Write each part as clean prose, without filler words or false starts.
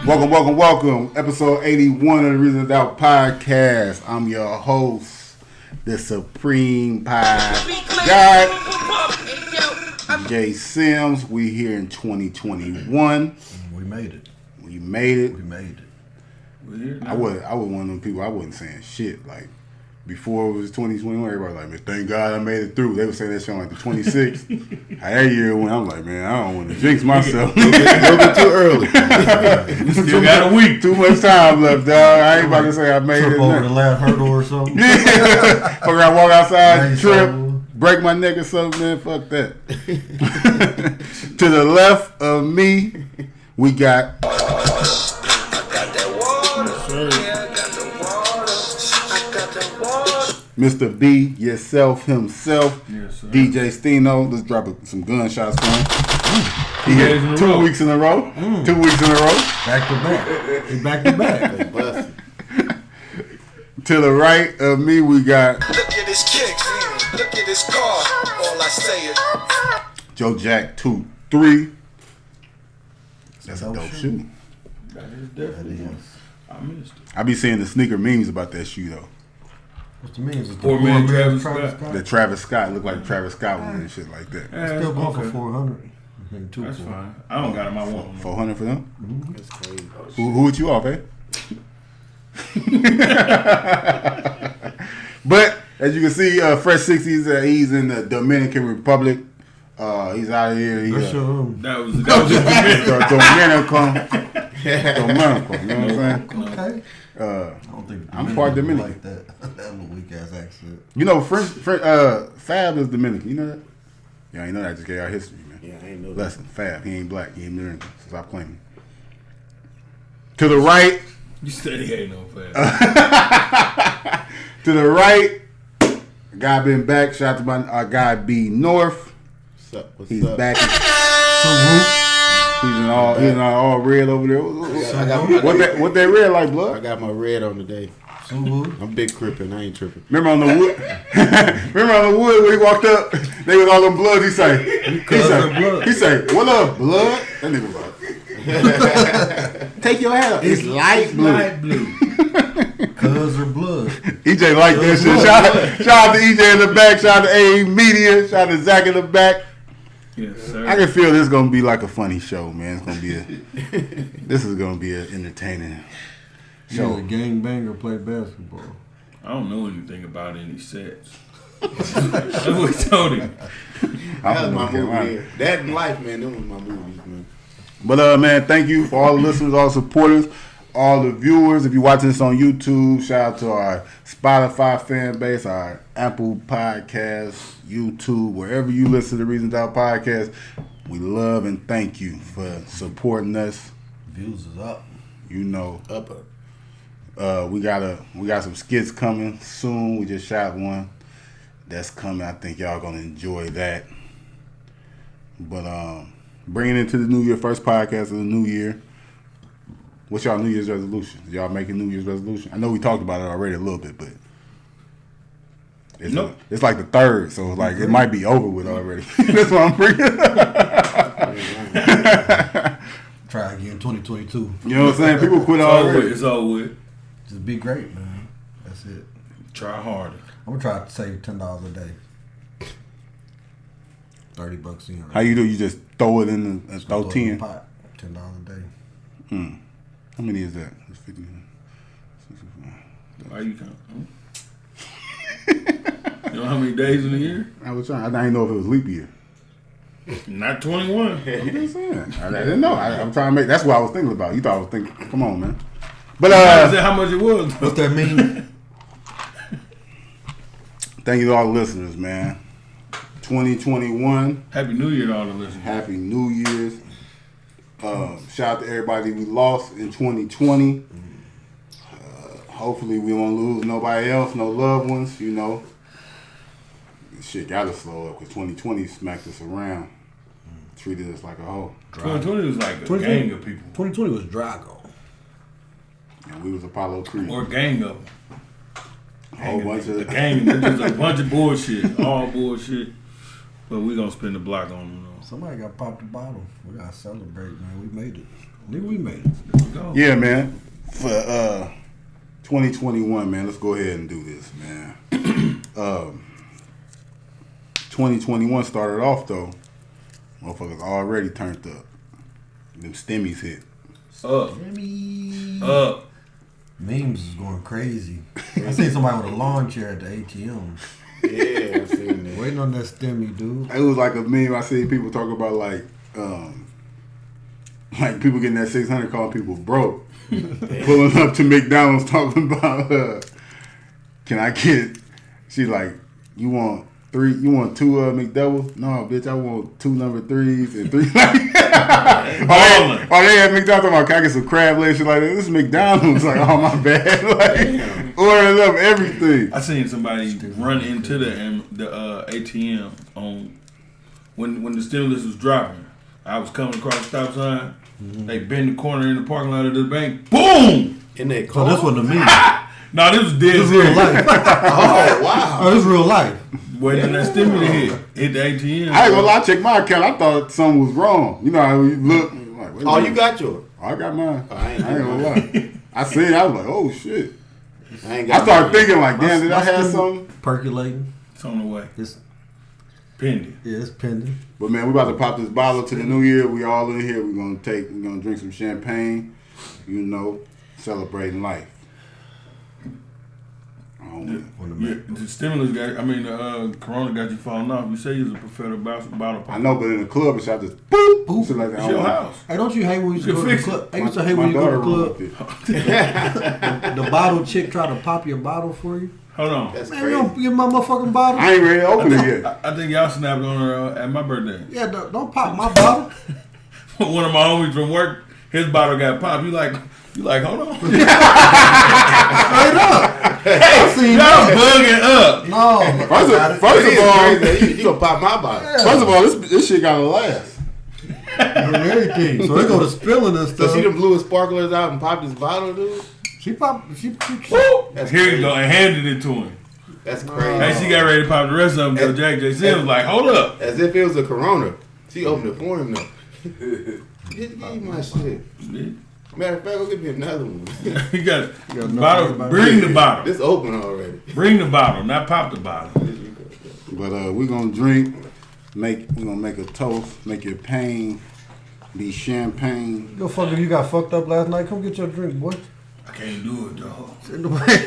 Welcome. Episode 81 of the Reason to Doubt Podcast. I'm your host, the Supreme Pie God, Jay Sims. We here in 2021. We made it. I was one of them people. I wasn't saying shit like. Before it was 2021, everybody was like, man, thank God I made it through. They were saying that shit on like the 26th. How that year went, I'm like, man, I don't want to jinx myself. Don't get too early. You still got a week. Too much time left, dog. I ain't about to say I made it. Trip over the last hurdle or something. Yeah. Fuck around, walk outside, trip, break my neck or something, man. Fuck that. To the left of me, we got... Mr. B, yourself, himself, yes, DJ Stino. Let's drop some gunshots for him. He hit 2 weeks in a row. 2 weeks in a row. Back to back. To the right of me, we got... Look at his kicks. Look at his car. All I say is... Joe Jack 2-3. That's a dope shoe. That is definitely. I missed it. I be seeing the sneaker memes about that shoe, though. What's the means? Poor man Travis Scott. The Travis Scott look like Travis Scott one and shit like that. Still going for 400. That's fine. I don't got him. I want him. 400 for them? Mm-hmm. That's crazy. Who with you off, eh? But as you can see, Fresh 60s, he's in the Dominican Republic. He's out of here. That was Dominican. You know what I'm saying? Okay. I don't think I'm part Dominican. Like that little weak ass accent. You know, Fab is Dominican. You know that? Yeah, I know that. I just gave out history, man. Yeah, I ain't know Lesson. Fab. He ain't black. He ain't Dominican. Stop playing. To the right. You said he ain't no Fab. To the right. Guy been back. Shout out to my guy B North. What's He's up? back. He's in all red over there. What that red like, blood? I got my red on today. I'm big crippin'. I ain't tripping. Remember on the wood? Remember on the wood when he walked up? They was all them bloods. He say, "What up, blood?" That nigga was like, "Take your hat off. It's light blue." Light blue. Cuz or blood. EJ like that shit. Shout out to EJ in the back. Shout out to A Media. Shout out to Zach in the back. Yes, sir. I can feel this is gonna be like a funny show, man. It's gonna be this is gonna be an entertaining show. He's a gangbanger play basketball. I don't know anything about any sets. That's what he told him. That was my movie. That and Life, man. Them was my movies, man. But man, thank you for all the listeners, all the supporters, all the viewers. If you're watching this on YouTube, shout out to our Spotify fan base, our Apple Podcasts, YouTube, wherever you listen to the Reason to Doubt Podcast. We love and thank you for supporting us. Views is up. You know, Up. we got some skits coming soon. We just shot one that's coming. I think y'all gonna enjoy that. But bringing it into the new year, first podcast of the new year. What's y'all New Year's resolution? Y'all making New Year's resolution? I know we talked about it already a little bit, but it's like the third, so like it might be over with already. That's what I'm bringing. Try again 2022. You know what I'm saying? People quit already. It's all with. Just be great, man. That's it. Try harder. I'm gonna try to save $10 a day. $30 a year. How you do? You just throw it in and throw 10? Pot. $10 a day. How many is that? It's 50. Why you count? You know how many days in a year? I was trying. I didn't know if it was leap year. Not 21. I'm just saying. I didn't know. I'm trying to make. That's what I was thinking about. You thought I was thinking. Come on, man. But I said how much it was. What's that mean? Thank you to all the listeners, man. 2021. Happy New Year to all the listeners. Happy New Year's. Shout out to everybody we lost in 2020. Hopefully we won't lose nobody else, no loved ones, you know. Shit gotta slow up because 2020 smacked us around. Treated us like a hoe. 2020 was like a gang of people. 2020 was Drago. And we was Apollo Creed. Or a gang of them. A whole bunch of... A gang, just a bunch of bullshit. All bullshit. But we gonna spin the block on them though. Somebody got popped the bottle. We gotta celebrate, man. We made it. Nigga, we made it. Go. Yeah, man. For 2021, man, let's go ahead and do this, man. 2021 started off though. Motherfuckers already turned up. Them stimmies hit. Up. Jimmy. Up. Memes is going crazy. I seen somebody with a lawn chair at the ATM. Yeah, I seen that. Waiting on that stimmy, dude. It was like a meme. I see people talk about like people getting that 600 calling people broke. Pulling up to McDonald's talking about can I get? She's like, you want two McDoubles? No, bitch, I want 2 number 3s and 3. They had McDonald's talking about, can I get some crab legs? Shit like that. This is McDonald's. Like, oh my bad. Like, ordering up everything. I seen somebody run into the ATM on when the stimulus was dropping. I was coming across the stop sign. They bend the corner in the parking lot of the bank. Boom! In that So car. this wasn't a meme. No, this was dead This is real serious. life. Oh, wow. Oh, this is real life. Waiting on that stimulus hit the ATM. I ain't gonna lie, I checked my account. I thought something was wrong. You know how you look. Like, wait a Oh, minute. you got yours? I got mine. I I ain't ain't gonna lie. I seen it. I was like, oh shit. I ain't I got started mine. thinking like, damn, did I have stimmy something? percolating? It's on the way. It's Pending. it's pending. But man, we about to pop this bottle to the new year. We all in here. We're gonna drink some champagne. You know, celebrating life. On the Yeah, Mac. the stimulus Corona got you falling off. You say you was a professional bottle I know, but in the club, it's out just boop, boop, shit like that. It's your house. Hey, don't you hate when you You go to the fix it. club? I used to hate when you go to the club. The bottle chick try to pop your bottle for you. Hold on. That's Man, crazy. you don't give my motherfucking bottle. I ain't ready to open it yet. I think y'all snapped on her at my birthday. Yeah, don't pop my bottle. One of my homies from work, his bottle got popped. You like, hold on. Straight up. I seen Y'all that. bugging up. No. First It is of all, crazy. You gonna pop my bottle? first of all, this shit gotta last. and everything. So they go to spilling and So stuff. she done blew his sparklers out and popped his bottle, dude? She popped. She That's Here you crazy. go, and handed it to him. That's crazy. Hey, she got ready to pop the rest of them. So Jack J. was like, hold up. As if it was a Corona. She opened it for him, though. Give me my shit. Matter of fact, go get me another one. You got got bottle. nothing Bring the bottle. This open already. Bring the bottle, not pop the bottle. But we're gonna drink. We're gonna make a toast. Make your pain be champagne. Go fuck if you got fucked up last night. Come get your drink, boy. I can't do it, dog. In the way.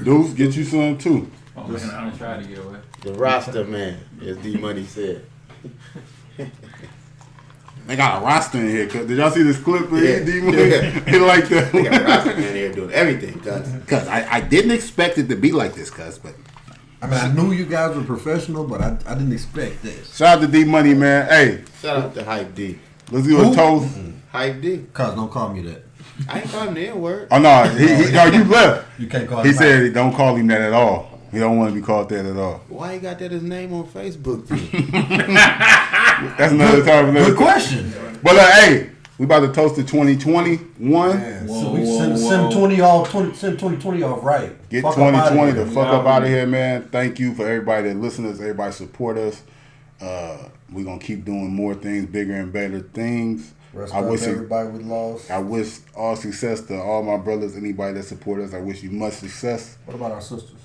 Deuce, get you some too. Oh man, I don't Try to get away. The roster man, as D Money said. They got a roster in here. Cause did y'all see this clip? Yeah. He like that. They got a roster man here doing everything, cuz. Cause I didn't expect it to be like this, cuz. But I mean, I knew you guys were professional, but I didn't expect this. shout out to D Money, man. Hey, Shout out to Hype D. let's do a toast. Hype D. Cuz, don't call me that. I ain't calling the N-word. Oh no, no, you left. You can't call He him said don't call him that at all. He don't want to be called that at all. Why he got that his name on Facebook, too? That's another time. out. Good question. But hey, we about to toast to 2021. Man, Whoa, so we whoa, send whoa. 2020 off right. Get Fuck up outta 2020 here. the fuck up out of here, man. Thank you for everybody that listens, everybody support us. We're gonna keep doing more things, bigger and better things. Rest I up wish everybody we lost. I wish all success to all my brothers, anybody that support us. I wish you much success, What about our sisters?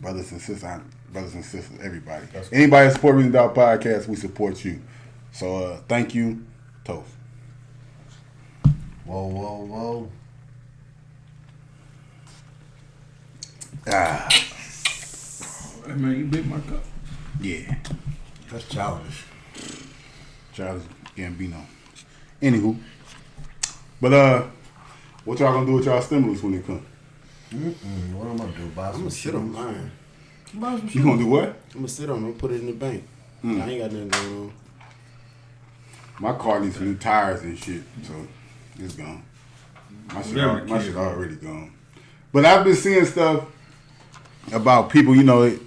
brothers and sisters, everybody. Anybody that support Reason Doubt Podcast, we support you. So thank you, toast. Whoa, whoa, whoa. Ah, Hey man, you bit my cup. yeah, That's childish. Charles Gambino. Anywho, but what y'all gonna do with y'all stimulus when it come? What am I gonna do? Buy I'm some gonna sit on mine. Buy some You shit. gonna do what? I'm gonna sit on it, put it in the bank. I ain't got nothing going on. My car needs some new tires and shit, so it's gone. My shit already gone. But I've been seeing stuff about people, you know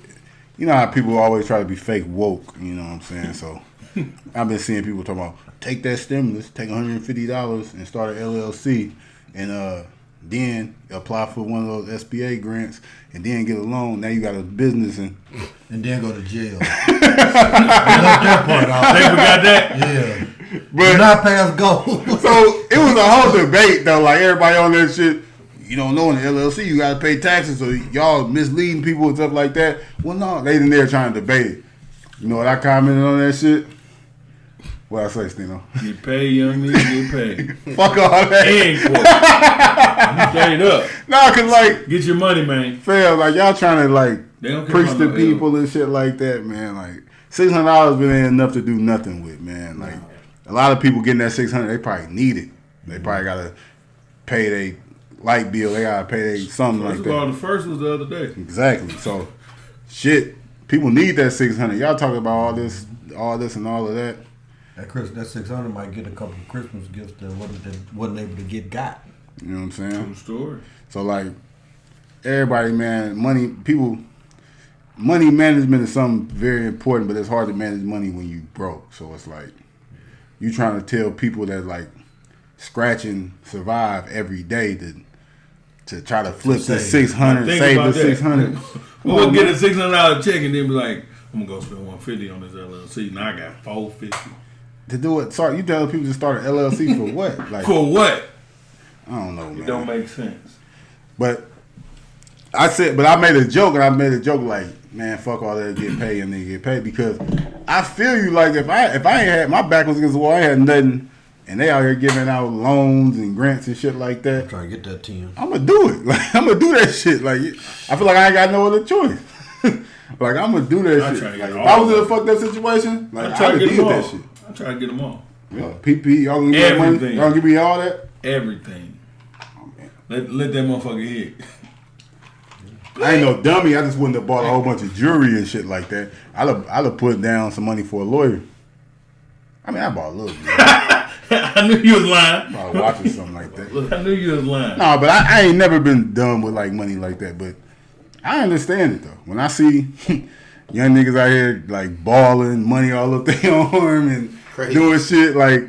how people always try to be fake woke, you know what I'm saying? So I've been seeing people talking about take that stimulus, take $150 and start an LLC and then apply for one of those SBA grants, and then get a loan. Now you got a business and then go to jail. They left that part out. They forgot that. Yeah. But Do not pass go. so it was a whole debate though. Like everybody on that shit. You don't know in the LLC you gotta pay taxes, so y'all misleading people and stuff like that. Well, no, they in there trying to debate it. You know what I commented on that shit? What I say, Stino? Get paid, young nigga, get paid. Fuck all that. And straight up. Nah, cause like Get your money, man. fail, like y'all trying to like They don't care preach about to no people and shit like that, man. Like $600 really ain't enough to do nothing with, man. Like a lot of people getting that $600, they probably need it. They probably gotta pay their light bill. They gotta pay their something like First of all, that. the first was the other day. Exactly. So, shit, people need that $600. Y'all talking about all this, and all of that. That 600 might get a couple of Christmas gifts that wasn't able to get got. You know what I'm saying? True story. So like, everybody, man, money management is something very important, but it's hard to manage money when you broke. So it's like, you trying to tell people that like scratch and survive every day to try to flip the 600, Think save about the that. 600. We'll get a $600 check and then be like, I'm gonna go spend $150 on this LLC. Now I got $450. To do it, sorry, you telling people to start an LLC for what? Like, For what? I don't know, man. It don't make sense. But I made a joke, like, man, fuck all that, get paid and then get paid, because I feel you. Like if I ain't had my back was against the wall, I had nothing, and they out here giving out loans and grants and shit like that. I'm trying to get that 10. I'm gonna do it. Like I'm gonna do that shit. Like I feel like I ain't got no other choice. Like I'm gonna do that I'm shit. trying to Like, get if all I was in a of fucked up situation, like I'm I trying to would get deal them with all. that shit. I'm trying to get them all. Yeah. PP, y'all gonna give me that money? Everything. Y'all gonna give me all that? Everything. Let that motherfucker hit. I ain't no dummy. I just wouldn't have bought a whole bunch of jewelry and shit like that. I'd have put down some money for a lawyer. I mean, I bought a little bit. I knew you was lying. Probably watching something like that. I knew you was lying. No, but I ain't never been dumb with like money like that. But I understand it though. When I see young niggas out here like balling, money all up their arm and Crazy. doing shit, like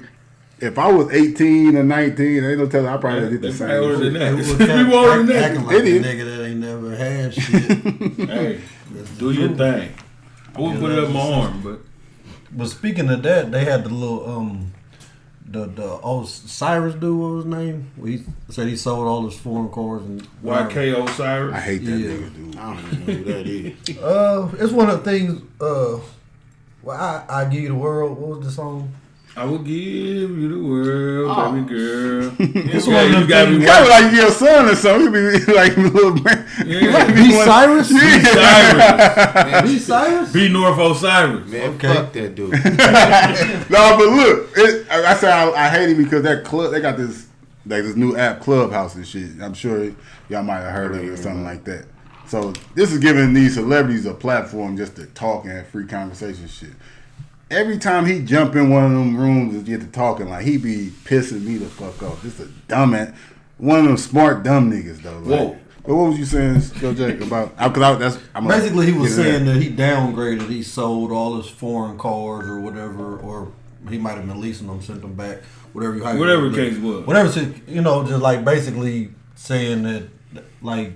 if I was 18 or 19, ain't no telling I probably did the They same probably older shit. than that. We older than Acting that. like a It is. nigga that ain't never had shit. Hey, do your thing. I wouldn't put it up my arm, but But speaking of that, they had the little the old Cyrus dude, what was his name? He said he sold all his foreign cars and YK Osiris. I hate that Yeah. nigga, dude. I don't even know who that is. It's one of the things. Well, I give you the world. What was the song? I will give you the world, baby girl. It's Yeah, one of you them gotta be things- Kind of like your son or something. You be like a little man. Yeah. B Cyrus. Cyrus. B Cyrus. B North Osiris. Man, Okay. fuck that dude. No, but look, I say I hate him because that club, they got this new app, Clubhouse and shit. I'm sure y'all might have heard of it or something like that. So this is giving these celebrities a platform just to talk and have free conversation shit. Every time he jump in one of them rooms and get to talking, like he be pissing me the fuck off. Just a dumb ass, one of them smart dumb niggas though. Like, Whoa. But what was you saying, Joe Jack, about? Basically, he was get into saying that. that he downgraded. He sold all his foreign cars or whatever, or he might have been leasing them, sent them back, whatever. Whatever the case was. Whatever, just like basically saying that, like,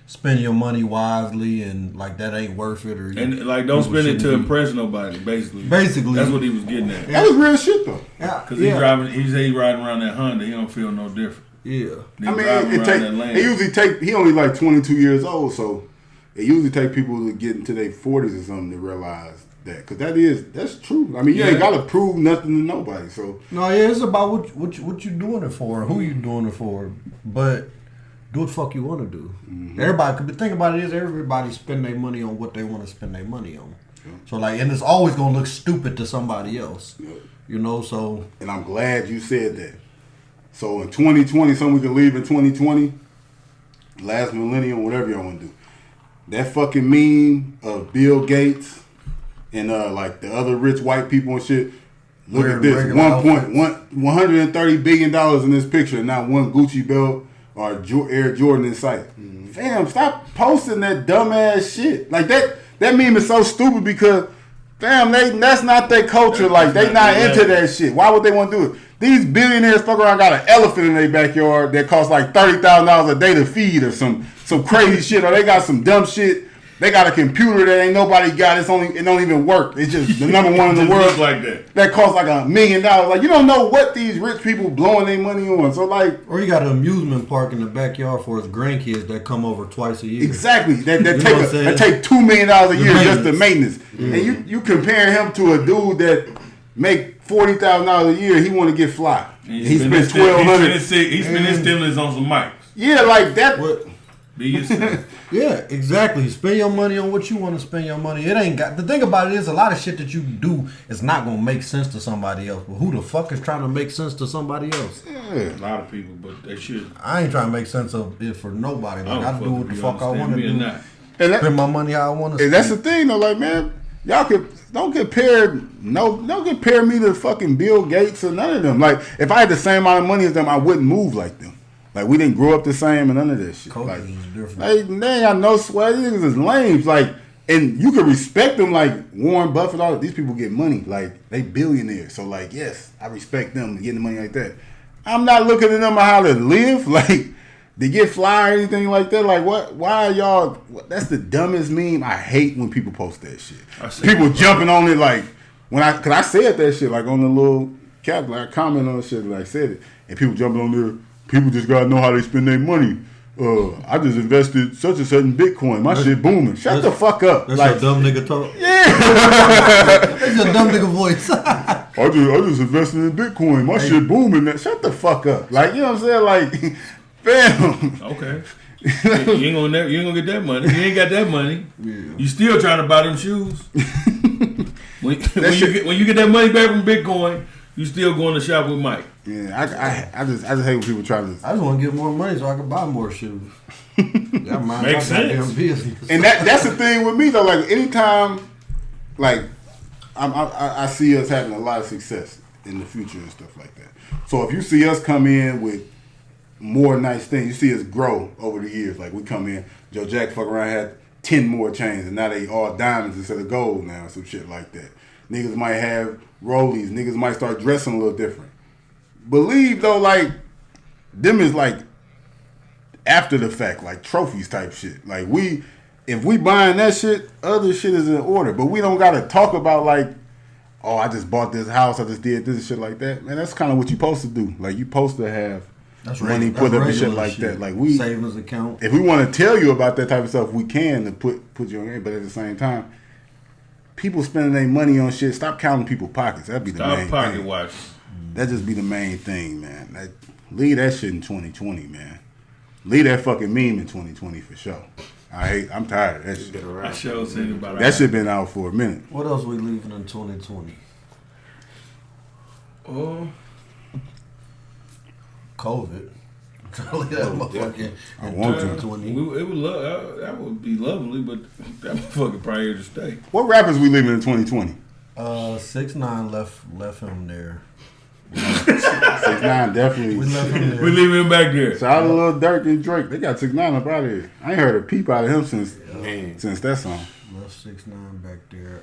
spend your money wisely and like that ain't worth it, or And like, don't people spend it to shouldn't impress nobody. Basically, Basically. that's what he was getting at. That was real shit though. Because he said he riding around that Honda. He don't feel no different. Yeah. He I mean, driving around that lane. he only like 22 years old, so it usually take people to get into their 40s or something to realize that, because that's true. I mean, you ain't got to prove nothing to nobody. So No, yeah, it's about what you doing it for, and who you doing it for. But do what the fuck you want to do. Mm-hmm. Everybody, the thing about it is everybody spend their money on what they want to spend their money on. So like, and it's always gonna look stupid to somebody else. You know, so and I'm glad you said that. So in 2020, something we can leave in 2020, last millennium, whatever y'all want to do. That fucking meme of Bill Gates and like the other rich white people and shit. Look Wearing at this, regular $130 billion in this picture, and not one Gucci belt or Air Jordan in sight. Fam, stop posting that dumbass shit. Like that meme is so stupid because Fam, that's not their culture. Like, they not into that shit. Why would they want to do it? These billionaires fuck around got an elephant in their backyard that costs like $30,000 a day to feed or some crazy shit. Or they got some dumb shit. They got a computer that ain't nobody got. It don't even work. It's just the number one in the world. Like that. That costs like $1 million. Like, you don't know what these rich people blowing their money on. So like, or you got an amusement park in the backyard for his grandkids that come over twice a year. Exactly. That take $2 million a year just to maintenance. Mm-hmm. And you compare him to a dude that make $40,000 a year. He want to get fly. He spent $1,200. He spent his stimulus on some mics. Yeah, like that. Yeah, exactly. Spend your money on what you want to spend your money. It ain't got. The thing about it is, a lot of shit that you do is not gonna make sense to somebody else. But who the fuck is trying to make sense to somebody else? Yeah. A lot of people, but they should. I ain't trying to make sense of it for nobody. Like, I do what the fuck I want to do. And spend my money how I want to. And that's the thing, though. Like, man, y'all don't compare me to fucking Bill Gates or none of them. Like, if I had the same amount of money as them, I wouldn't move like them. Like, we didn't grow up the same and none of that shit. Like, they ain't got no sweat. These niggas is lames. Like, and you can respect them, like Warren Buffett. All these people get money. Like, they billionaires. So, like, yes, I respect them getting the money like that. I'm not looking at them on how to live. Like, to get fly or anything like that. Like, what? Why are y'all? That's the dumbest meme. I hate when people post that shit. People jumping on it like cause I said that shit like on the little cap, like I comment on shit, like I said it, and people jumping on there. People just gotta know how they spend their money. I just invested such and such in Bitcoin. My shit booming. Shut the fuck up. That's like, a dumb nigga talk. Yeah. That's a dumb nigga voice. I just invested in Bitcoin. My shit booming. Shut the fuck up. Like, you know what I'm saying? Like, fam. Okay. You ain't gonna get that money. You ain't got that money. Yeah. You still trying to buy them shoes. when you get that money back from Bitcoin, you still going to shop with Mike. Yeah, I just hate when people try to. I just want to get more money so I can buy more shoes. That makes sense. Business. And that's the thing with me though. Like, anytime, like, I see us having a lot of success in the future and stuff like that. So if you see us come in with more nice things, you see us grow over the years. Like, we come in, Joe Jack fuck around had 10 more chains, and now they all diamonds instead of gold now, some shit like that. Niggas might have rollies. Niggas might start dressing a little different. Believe though, like, them is like after the fact, like trophies type shit. Like, if we buying that shit, other shit is in order. But we don't gotta talk about like, oh, I just bought this house, I just did this and shit like that. Man, that's kind of what you supposed to do. Like, you supposed to have money put up and shit like that. Like, we savings account. If we want to tell you about that type of stuff, we can to put you on there. But at the same time, people spending their money on shit. Stop counting people's pockets. That'd be the main thing. Stop pocket watching. That just be the main thing, man. Leave that shit in 2020, man. Leave that fucking meme in 2020 for sure. I'm tired of that shit. I sure seen about that shit been out for a minute. What else we leaving in 2020? COVID. I want to. That would be lovely, but that motherfucker probably here to stay. What rappers we leaving in 2020? 6ix9ine left him there. 6ix9ine definitely. We left him there. We leaving him back there. Shout out to Lil Durk and Drake. They got 6ix9ine up out of here. I ain't heard a peep out of him since that song. Left 6ix9ine back there.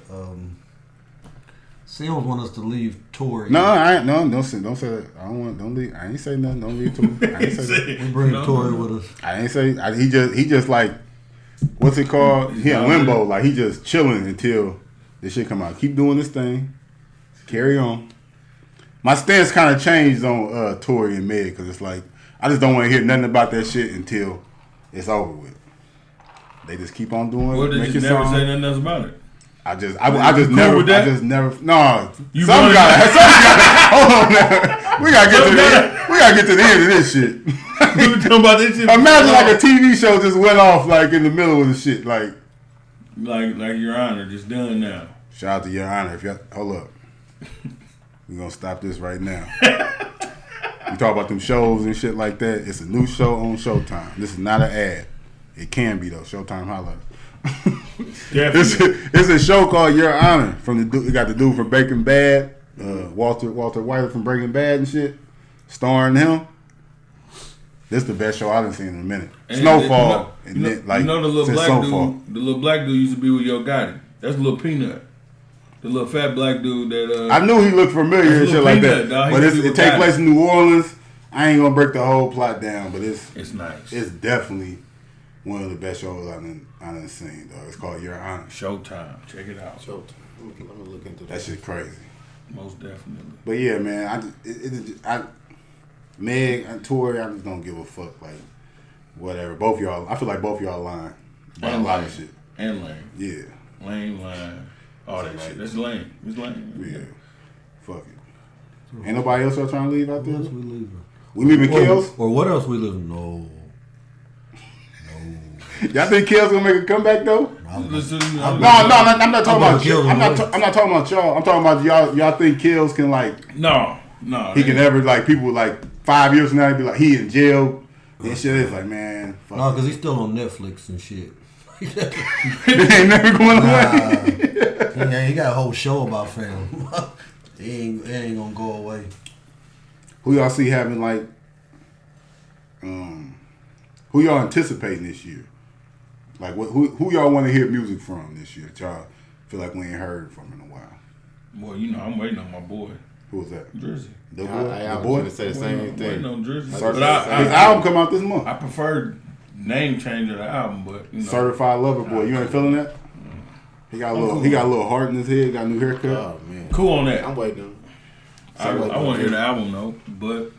Sims want us to leave Tory. Don't say that. Don't leave. I ain't say nothing. Don't leave Tory. I ain't say that. We bring Tory with us. I ain't say. He just like, what's it called? He in limbo. Like, he just chilling until this shit come out. Keep doing this thing. Carry on. My stance kind of changed on Tory and Meg, because it's like, I just don't want to hear nothing about that shit until it's over with. They just keep on doing. Well, they just never say nothing else about it. I just never. No. You some guy. Hold on now. We gotta get to the end of this shit. You talking about this shit? Imagine like a TV show just went off like in the middle of the shit, like Your Honor, just done now. Shout out to Your Honor. Hold up, we're gonna stop this right now. We talk about them shows and shit like that. It's a new show on Showtime. This is not an ad. It can be though. Showtime highlight. It's a show called Your Honor from the dude. It got the dude from Breaking Bad, Walter White from Breaking Bad and shit, starring him. This is the best show I've seen in a minute. Snowfall, the little black dude. The little black dude used to be with Yo Gotti. That's Lil Peanut. The little fat black dude that I knew he looked familiar and shit like that. Dog. But it takes place in New Orleans. I ain't gonna break the whole plot down, but it's nice. It's definitely one of the best shows I done seen, though. It's called Your Honor. Showtime. Check it out. Showtime. Let me look into that. That shit crazy. Most definitely. But yeah, man, Meg and Tori, I just don't give a fuck. Like, whatever. Both y'all, I feel like both y'all lying about a lot of shit. And lame. Yeah. Lame, line. All that shit. That's lame. It's lame. Yeah. Fuck it. Ain't nobody else y'all trying to leave out there? What else we leaving? We leaving Kills? Or what else we leaving? No. Y'all think Kills gonna make a comeback though? No, I'm not talking about Kills. I'm not talking about y'all. I'm talking about y'all. Y'all think Kills can like? No. He can ever like people like 5 years from now be like he in jail and shit. It's like man. Fuck no, because he's still on Netflix and shit. It ain't never going away. He got a whole show about fam. It ain't gonna go away. Who y'all see having like? Who y'all anticipating this year? Like who y'all want to hear music from this year? That y'all feel like we ain't heard from in a while. Boy, you know I'm waiting on my boy. Who was that? Drizzy. The boy. I The was boy. going to say the same thing. Waiting on Drizzy. His album come out this month. I prefer name change of the album, but you know. Certified Lover Boy. You ain't feeling that? He got a little. He got a little heart in his head. Got a new haircut. Oh man, Cool on that. I'm waiting. I want to hear the album though, but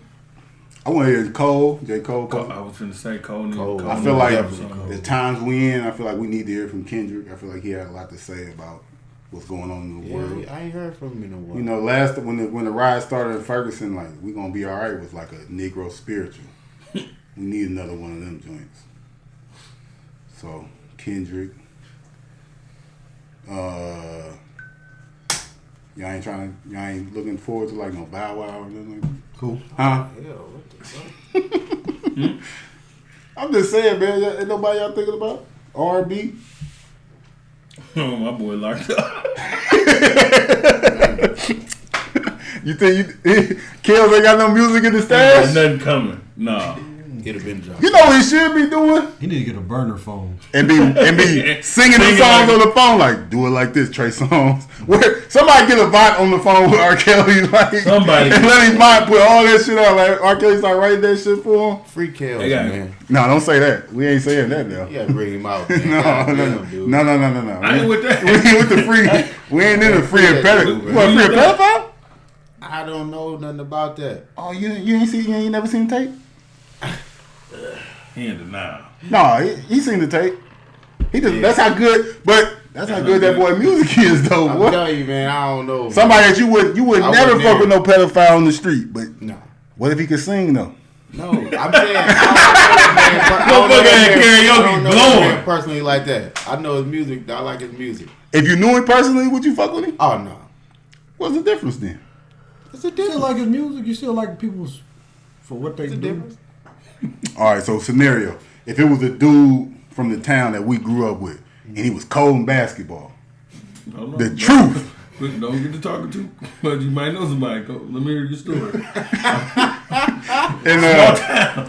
I want to hear Cole. J. Cole. I was finna say Cole. I feel like the times we in, I feel like we need to hear from Kendrick. I feel like he had a lot to say about what's going on in the world. I ain't heard from him in a while. You know, when the ride started in Ferguson, like we gonna be all right was like a Negro spiritual. We need another one of them joints. So Kendrick, y'all ain't looking forward to like no Bow Wow or nothing like that? Cool. Huh? Yeah, what the fuck? I'm just saying, man. Ain't nobody y'all thinking about R&B? Oh, my boy locked up. You think Kells ain't got no music in the stash? Ain't nothing coming. Nah. It'd have been dropped. You know what he should be doing? He need to get a burner phone. And be singing the songs on the phone like, do it like this, Trey Songz. Where somebody get a bot on the phone with R. Kelly, like, somebody, and let his bot put all that shit out. Like R. Kelly start writing that shit for him. Free Kells, man. No, don't say that. We ain't saying that now. You gotta bring him out, man. No. I ain't with that. We ain't with the free. We ain't in the free and pedophile. What, free and pedophile? I don't know nothing about that. Oh, you ain't never seen the tape? He in denial. No, he seen the tape. He just that's how good, but that's how good that boy music is, though. I'm Boy. telling you, man. I don't know. Somebody that you would never fuck with no pedophile on the street, but no. What if he could sing though? No, I'm saying I don't know him personally like that. I know his music. I like his music. If you knew him personally, would you fuck with him? Oh no. What's the difference then? What's the You difference? still like his music. You still like people's for what they do. Difference? All right, so scenario: if it was a dude from the town that we grew up with, and he was cold in basketball, the truth. Don't get to talking to, but you might know somebody. Go, let me hear your story. And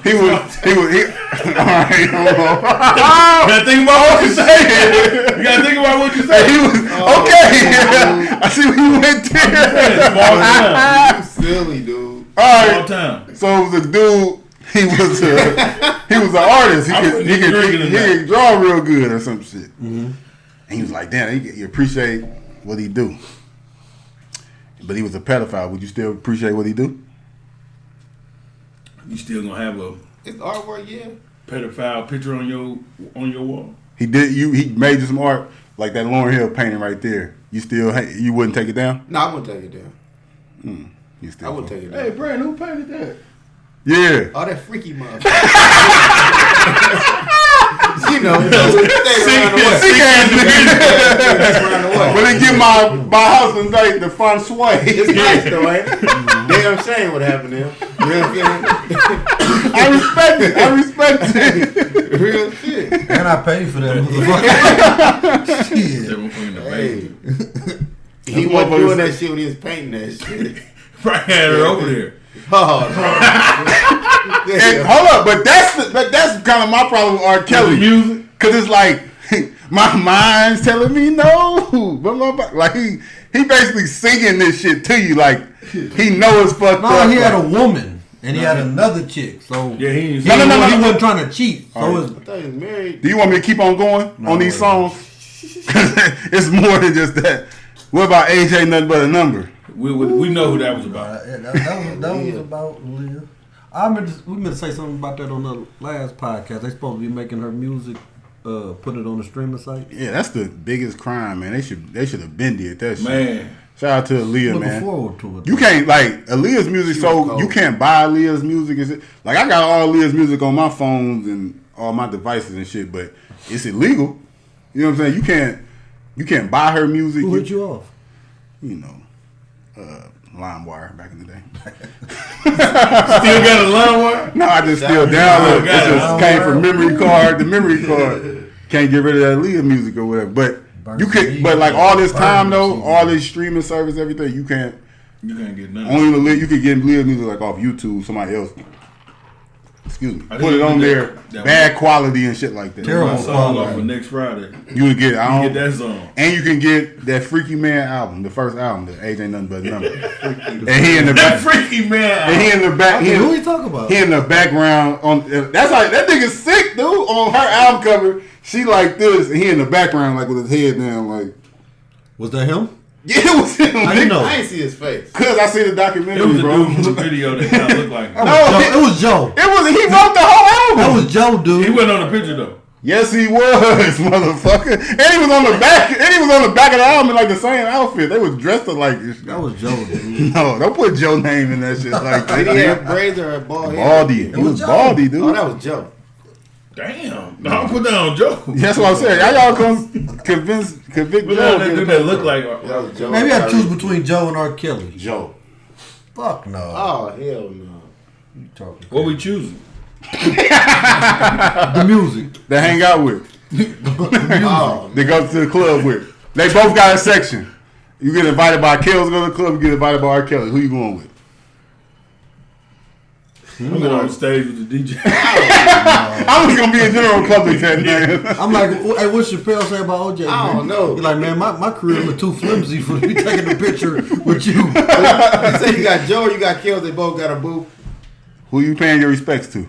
he was. All right, hold on. You gotta think about what you say. You gotta think about what you say. He was okay. I see where you went there. Small town. You silly dude. All Small right. town. So it was a dude. He was an artist. He could draw real good or some shit. Mm-hmm. And he was like, damn, you appreciate what he do. But he was a pedophile. Would you still appreciate what he do? You still gonna have a It's artwork, yeah. pedophile picture on your wall? He made you some art like that Lauryn Hill painting right there. You wouldn't take it down? No, I wouldn't take it down. I wouldn't take it down. Hey, Brandon, who painted that? Yeah. Oh, that freaky motherfucker. You know, when they get my house like the feng shui. It's nice though, ain't it? Damn shame what happened to him. Real shit. I respect it. Real shit. And I paid for that motherfucker. Hey. He wasn't doing that shit when he was painting that shit. Brian had her over there. Oh, no. And, hold up, but that's kind of my problem with R. Kelly. Music, because it's like my mind's telling me no, but like he he basically singing this shit to you like he knows it's fucked up. No, he had a woman and he had another chick. So Yeah, he he wasn't trying to cheat. So I thought he was married. Do you want me to keep on going on these songs? It's more than just that. What about AJ Nothing But a Number? We know who that was about. that was about Leah. We meant to say something about that on the last podcast. They supposed to be making her music, put it on the streaming site. Yeah, that's the biggest crime, man. They should have been did that shit. Man. Shout out to Aaliyah, Looking man. forward to it. You can't like Aaliyah's music, so you can't buy Aaliyah's music. And shit. Like I got all Aaliyah's music on my phones and all my devices and shit, but it's illegal. You know what I'm saying? You can't buy her music. Who hit you off? You know, LimeWire back in the day. Still got a LimeWire? No, I just still download. It just came from memory card. The memory card can't get rid of that Aaliyah music or whatever. But you could. But like all this time though, all this streaming service, everything, you can't. You can't get none. Only Aaliyah, you could get Aaliyah music like off YouTube. Somebody else. Excuse me. Put it on there. Bad quality and shit like that. Terrible song off for next Friday. You would get. Get that song. And you can get that Freaky Man album, the first album, that AJ Nothing But a Number. And he in the back. Freaky Man. And he in the back. Who you talking about? He in the background on. That's like that nigga's sick, dude. On her album cover, she like this, and he in the background like with his head down, like. Was that him? Yeah, it was him. How you know? I ain't see his face. Cause I see the documentary, It was a bro. dude from the video that kind of looked like him. It was Joe. It was. He wrote the whole album. That was Joe, dude. He wasn't on the picture though. Yes, he was, motherfucker. And he was on the back. And he was on the back of the album in like the same outfit. They was dressed alike. That was Joe, dude. No, don't put Joe name in that shit like that. Did he have braids or a bald head? Baldy. He was Joe. baldy, dude. Oh, that was Joe. Damn. I'll put that on Joe. That's what I'm saying. Y'all come convict But Joe. that dude that look like That was Joe. Maybe I choose between Joe and R. Kelly. Joe. Fuck no. Oh, hell no. You talking what we choosing? the music. They hang out with. Oh, They go to the club with. They both got a section. You get invited by Kells, go to the club. You get invited by R. Kelly. Who you going with? I'm going on stage with the DJ. I was gonna be a general public that night. I'm like, hey, what Chappelle say about OJ? I man? don't know. He's like, man, my career was too flimsy for me taking a picture with you. You say you got Joe or you got Kells, they both got a booth. Who you paying your respects to?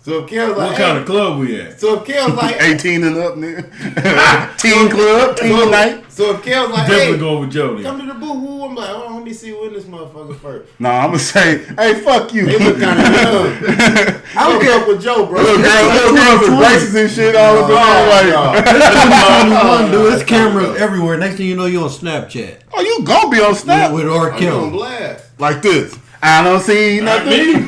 So if Kells like, What kind of club we at? So if Kells like, 18 and up, nigga. Teen club, teen night. So if Kells like, Definitely hey, going with Joe come then. to the booth. Who? I'm like, oh, let me see who in this motherfucker first. No, I'm gonna say, hey, fuck you. They look kind of young. I don't care with Joe, bro. Little girls with braces and shit all over like, 2021, dude. There's cameras everywhere. Next thing you know, you're on Snapchat. oh, you gonna be on Snap With R. I'm on Kelly. blast. like this. I don't see Not nothing. me. Now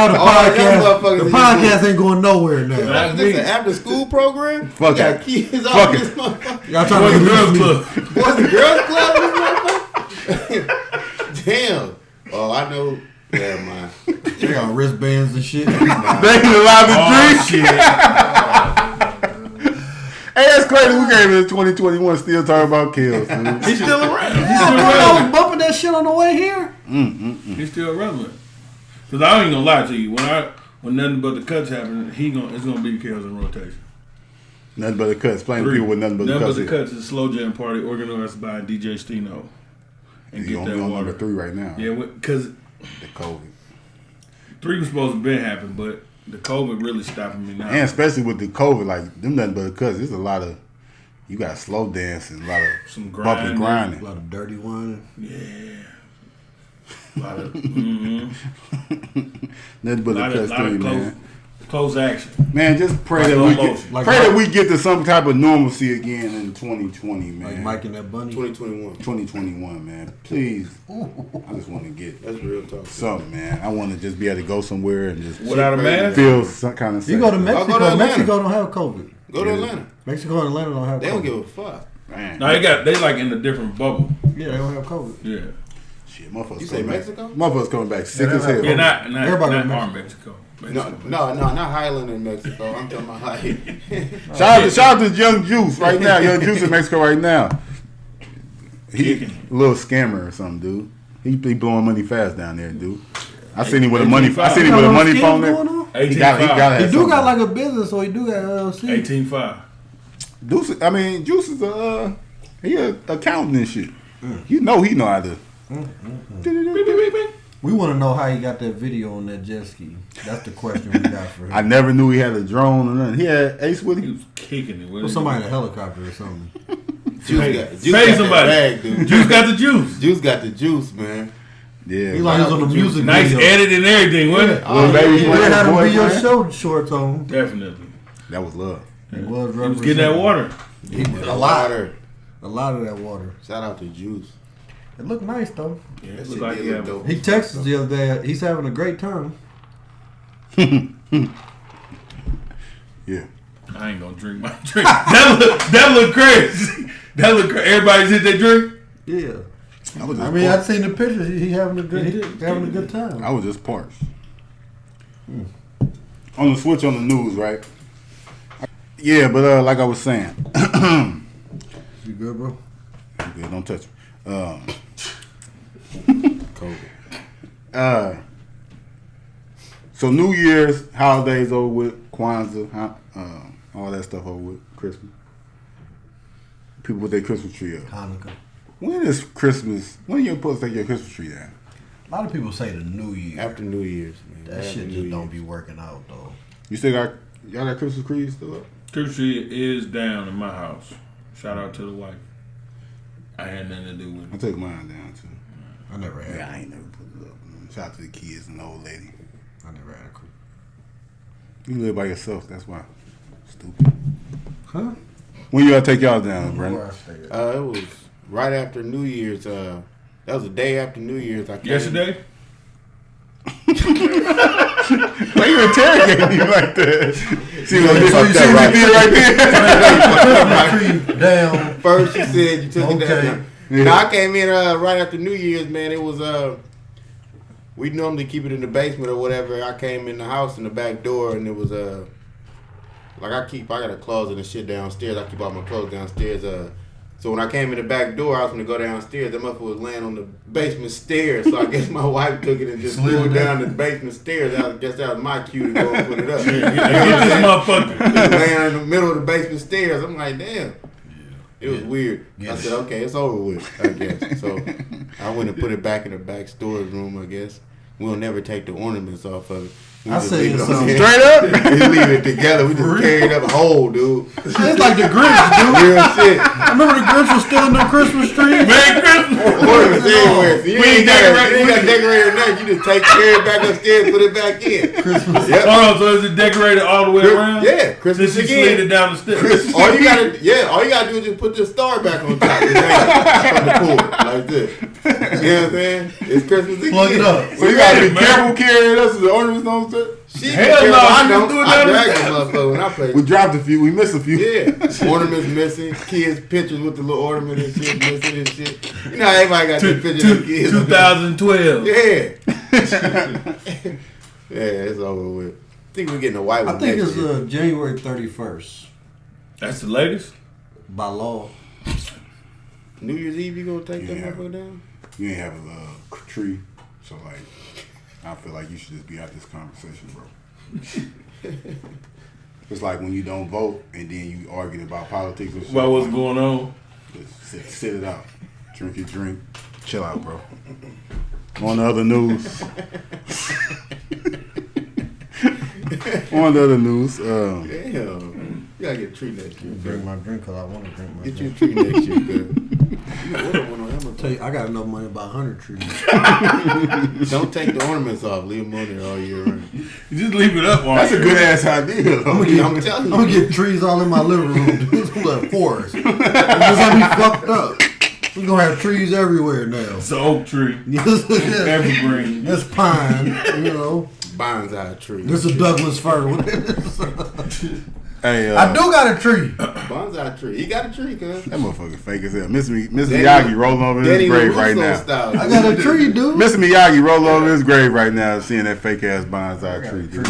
the motherfuckers podcast ain't going nowhere now. Not This me. an after school program? Fuck You got it. kids Fuck all it. this motherfucker. Y'all trying Boys to and Girls me. Club. Boys and Girls Club in this motherfucker? Damn. Oh, I know. Yeah, man. They got wristbands and shit. They ain't allowed to Oh, drink. shit. Hey, that's crazy. We came in 2021 still talking about kills, dude. He's still around. He's I still was relevant. bumping that shit on the way here. He's still relevant. Cause I ain't gonna lie to you. When nothing but the cuts happen, it's gonna be Kells in rotation. Nothing but the cuts. Explain to people what nothing but the cuts is. Cuts is a slow jam party organized by DJ Stino. And You're get on that water. number 3 right now. Yeah, because The COVID. 3 was supposed to be happening, but the COVID really stopping me now. And especially with the COVID, like, them nothing but the cuts. There's a lot of, you got slow dancing, a lot of Some bumpy grinding. A grinding. lot of dirty wine. A lot of, Nothing but the cuts three, man. close action. Man, just pray Like that we slow get, motion. Like pray Mike- that we get to some type of normalcy again in 2020, man. Like Mike and that bunny. 2021. 2021, man. Please, I just want to get That's real talk. something, man. I want to just be able to go somewhere and just Without a mask? feel some kind of. You go to I'll Mexico. go to Atlanta. Mexico don't have COVID. Go to Atlanta. Mexico and Atlanta don't have They COVID. don't give a fuck. Man. No, they like in a different bubble. Yeah, they don't have COVID. Yeah. Shit, motherfuckers. You say coming back. Mexico? Motherfuckers coming back sick as hell. Yeah, not Everybody our in Mexico. No, not Highland in Mexico. I'm talking about like. Shout out to Young Juice right now. Young Juice in Mexico right now. He a little scammer or something, dude. He blowing money fast down there, dude. I seen him with a money. I seen him with a money phone there. Going on? He got He have do got something. like a business, so he do got LLC. 18.5. Juice. I mean, Juice is he a accountant and shit. You know he know how to. We want to know how he got that video on that jet ski. That's the question we got for him. I never knew he had a drone or nothing. He had Ace with He him. was kicking it. Or somebody in a helicopter or something. Pay somebody. Bag, dude. Juice got the juice. Juice got the juice, man. Yeah. He like he was on the music Nice video. edit and everything, wasn't it? Little baby You playing had to be your boyfriend. show shorts on. Definitely. That was love. He He was getting that representing. water. A lot. A lot of that water. Shout out to Juice. It looked nice though. Yeah, That it shit looked like did he look had dope. He texted us the other day. He's having a great time. Yeah. I ain't gonna drink my drink. That look crazy. That look crazy. Everybody's hit their drink. Yeah. I was just I mean, parched. I've seen the pictures. He having a good time. I was just parched. On the switch on the news, right? Yeah, but like I was saying, You good, bro? good, don't touch me. COVID. So New Year's, holidays over with, Kwanzaa, all that stuff over with, Christmas. People with their Christmas tree up. Hanukkah. When is Christmas? When are you supposed to take your Christmas tree down? A lot of people say the New Year. After New Year's, man. That After shit New just don't Year's. be working out though. You still got y'all got Christmas trees still up? Christmas tree is down in my house. Shout out to the wife. I had nothing to do with I it. took mine down too. I never had. Yeah, I ain't never put it up. Shout out to the kids and the old lady. I never had a clue. You live by yourself, that's why. Stupid. Huh? When you gotta take y'all down, Where Brandon? I stay at. It was right after New Year's. That was the day after New Year's. I came. Yesterday? Why you interrogating me like that? See what So you see that what you did right there? Tree down. First you said you took it Okay. down. Yeah. No, I came in right after New Year's, man. It was we normally keep it in the basement or whatever. I came in the house in the back door and it was like I got a closet and shit downstairs. I keep all my clothes downstairs. So when I came in the back door, I was gonna go downstairs. That motherfucker was laying on the basement stairs. So I guess my wife took it and just Slid threw it it down down. the basement stairs. I guess that was my cue to go and put it up. Get this motherfucker. Just laying in the middle of the basement stairs. I'm like, damn. It was weird. Yeah. I said, okay, it's over with, I guess. So I went and put it back in the back storage room, I guess. We'll never take the ornaments off of it. We I just say leave it it's on there. Straight up? We just leave it together. We just carry it up whole, dude. It's like the Grinch, dude. Real shit. I remember the Grinch was stealing the Christmas tree. Merry Christmas. Ornaments everywhere. So you We ain't ain't got decorate- to decorate or nothing. You just carry it back upstairs, put it back in. Christmas. Yep. Hold on, so is it decorated all the way around? Yeah, Christmas Since she again. slid it down the steps. All you gotta do is just put the star back on top. Just hang it from the cord like this. You know what I'm saying? It's Christmas again. Plug it up. So you gotta be Man. careful carrying us so the ornaments don't fit. She Hell be no, careful. I I just do it I down the drag that steps. motherfucker when I play. We dropped a few, we missed a few. Yeah, ornaments missing, kids' pictures with the little ornament and shit missing and shit. You know how everybody got their pictures of kids. 2012. Yeah. Yeah, it's over with. I think we're getting a white one I think next it's year. January 31st That's the latest? by law. New Year's Eve, you gonna take Yeah. that motherfucker down? You ain't have a tree, so like, I feel like you should just be out this conversation, bro. It's like when you don't vote and then you arguing about politics and shit. About what's going on? Just sit it out. Drink your drink. Chill out, bro. On the other news. On the other news. Damn. You gotta get a tree next year. Drink my drink because I want to drink my Get you a drink. tree next year, cuz. You can order one on Amazon. Tell you, I got enough money to buy 100 trees. Don't take the ornaments off. Leave them on there all year round. You just leave it up on That's a here. good ass idea, though. I'm telling I'm you. gonna get trees all in my living room. Dude. It's a forest. It's just gonna be fucked up. We're gonna have trees everywhere now. It's an oak tree. This Evergreen. pine, you know. Bonsai tree. This is Douglas fir. Hey, I do got a tree. Bonsai tree. He got a tree, cuz. that motherfucker fake as hell. Mr. Danny- Miyagi rolling over Danny his grave right LaRusso now. style. I got a tree, dude. Mr. Miyagi rolling over his grave right now, seeing that fake ass bonsai tree. Dude.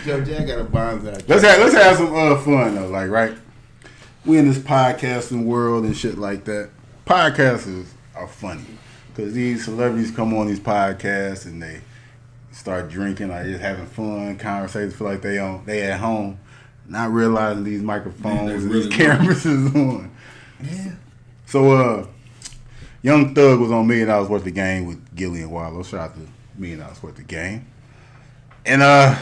Joe Jack got a bonsai tree. Let's have some fun though. Like, right, we in this podcasting world and shit like that. Podcasters are funny because these celebrities come on these podcasts and they start drinking or just having fun, conversations. Feel like they at home, not realizing these microphones and really these cameras is on. Yeah. So Young Thug was on $1 Million Worth of Game with Gilly and Wallow. Shout out to $1 Million Worth of Game. And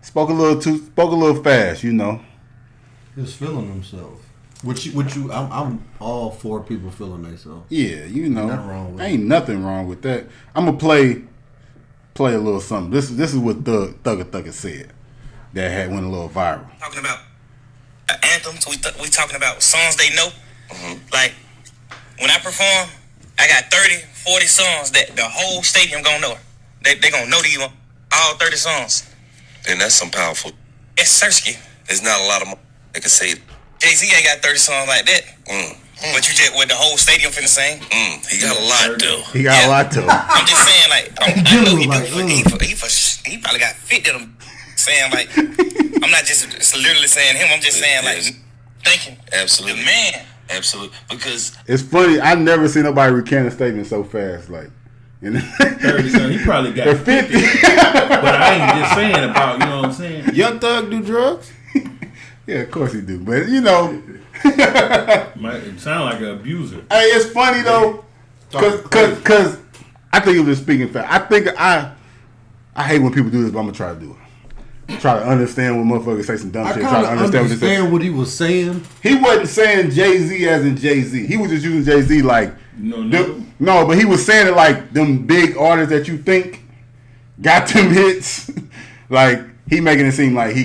spoke a little fast, you know. He was feeling himself. I'm all for people feeling themselves. Yeah, you know. Ain't nothing wrong with ain't nothing wrong with that. I'm gonna play a little something. This is what Thugger said that went a little viral. Talking about anthems, we talking about songs they know. Mm-hmm. Like when I perform, I got 30, 40 songs that the whole stadium gonna know. They gonna know these all 30 songs. And that's some powerful. It's Sersky. There's not a lot of that can say it. Jay-Z ain't got 30 songs like that. But you just with the whole stadium finna sing. He got a lot though. He got a lot to him. I'm just saying, like, I know he do. He probably got 50 of them saying, like, I'm not just literally saying him. I'm just saying, like, thinking. Absolutely. The man. Absolutely. Because it's funny. I never seen nobody recant a statement so fast. Like, 30 songs. He probably got 50. But I ain't just saying about, you know what I'm saying? Young Thug do drugs? Yeah, of course he do. But, you know. It sound like an abuser. Hey, it's funny, though. Because I think it was just speaking fact. I hate when people do this, but I'm going to try to do it. Try to understand when motherfuckers say some dumb shit. Try to understand what he was saying. He wasn't saying Jay-Z as in Jay-Z. He was just using Jay-Z like... No, but he was saying it like them big artists that you think got them hits. Like, he making it seem like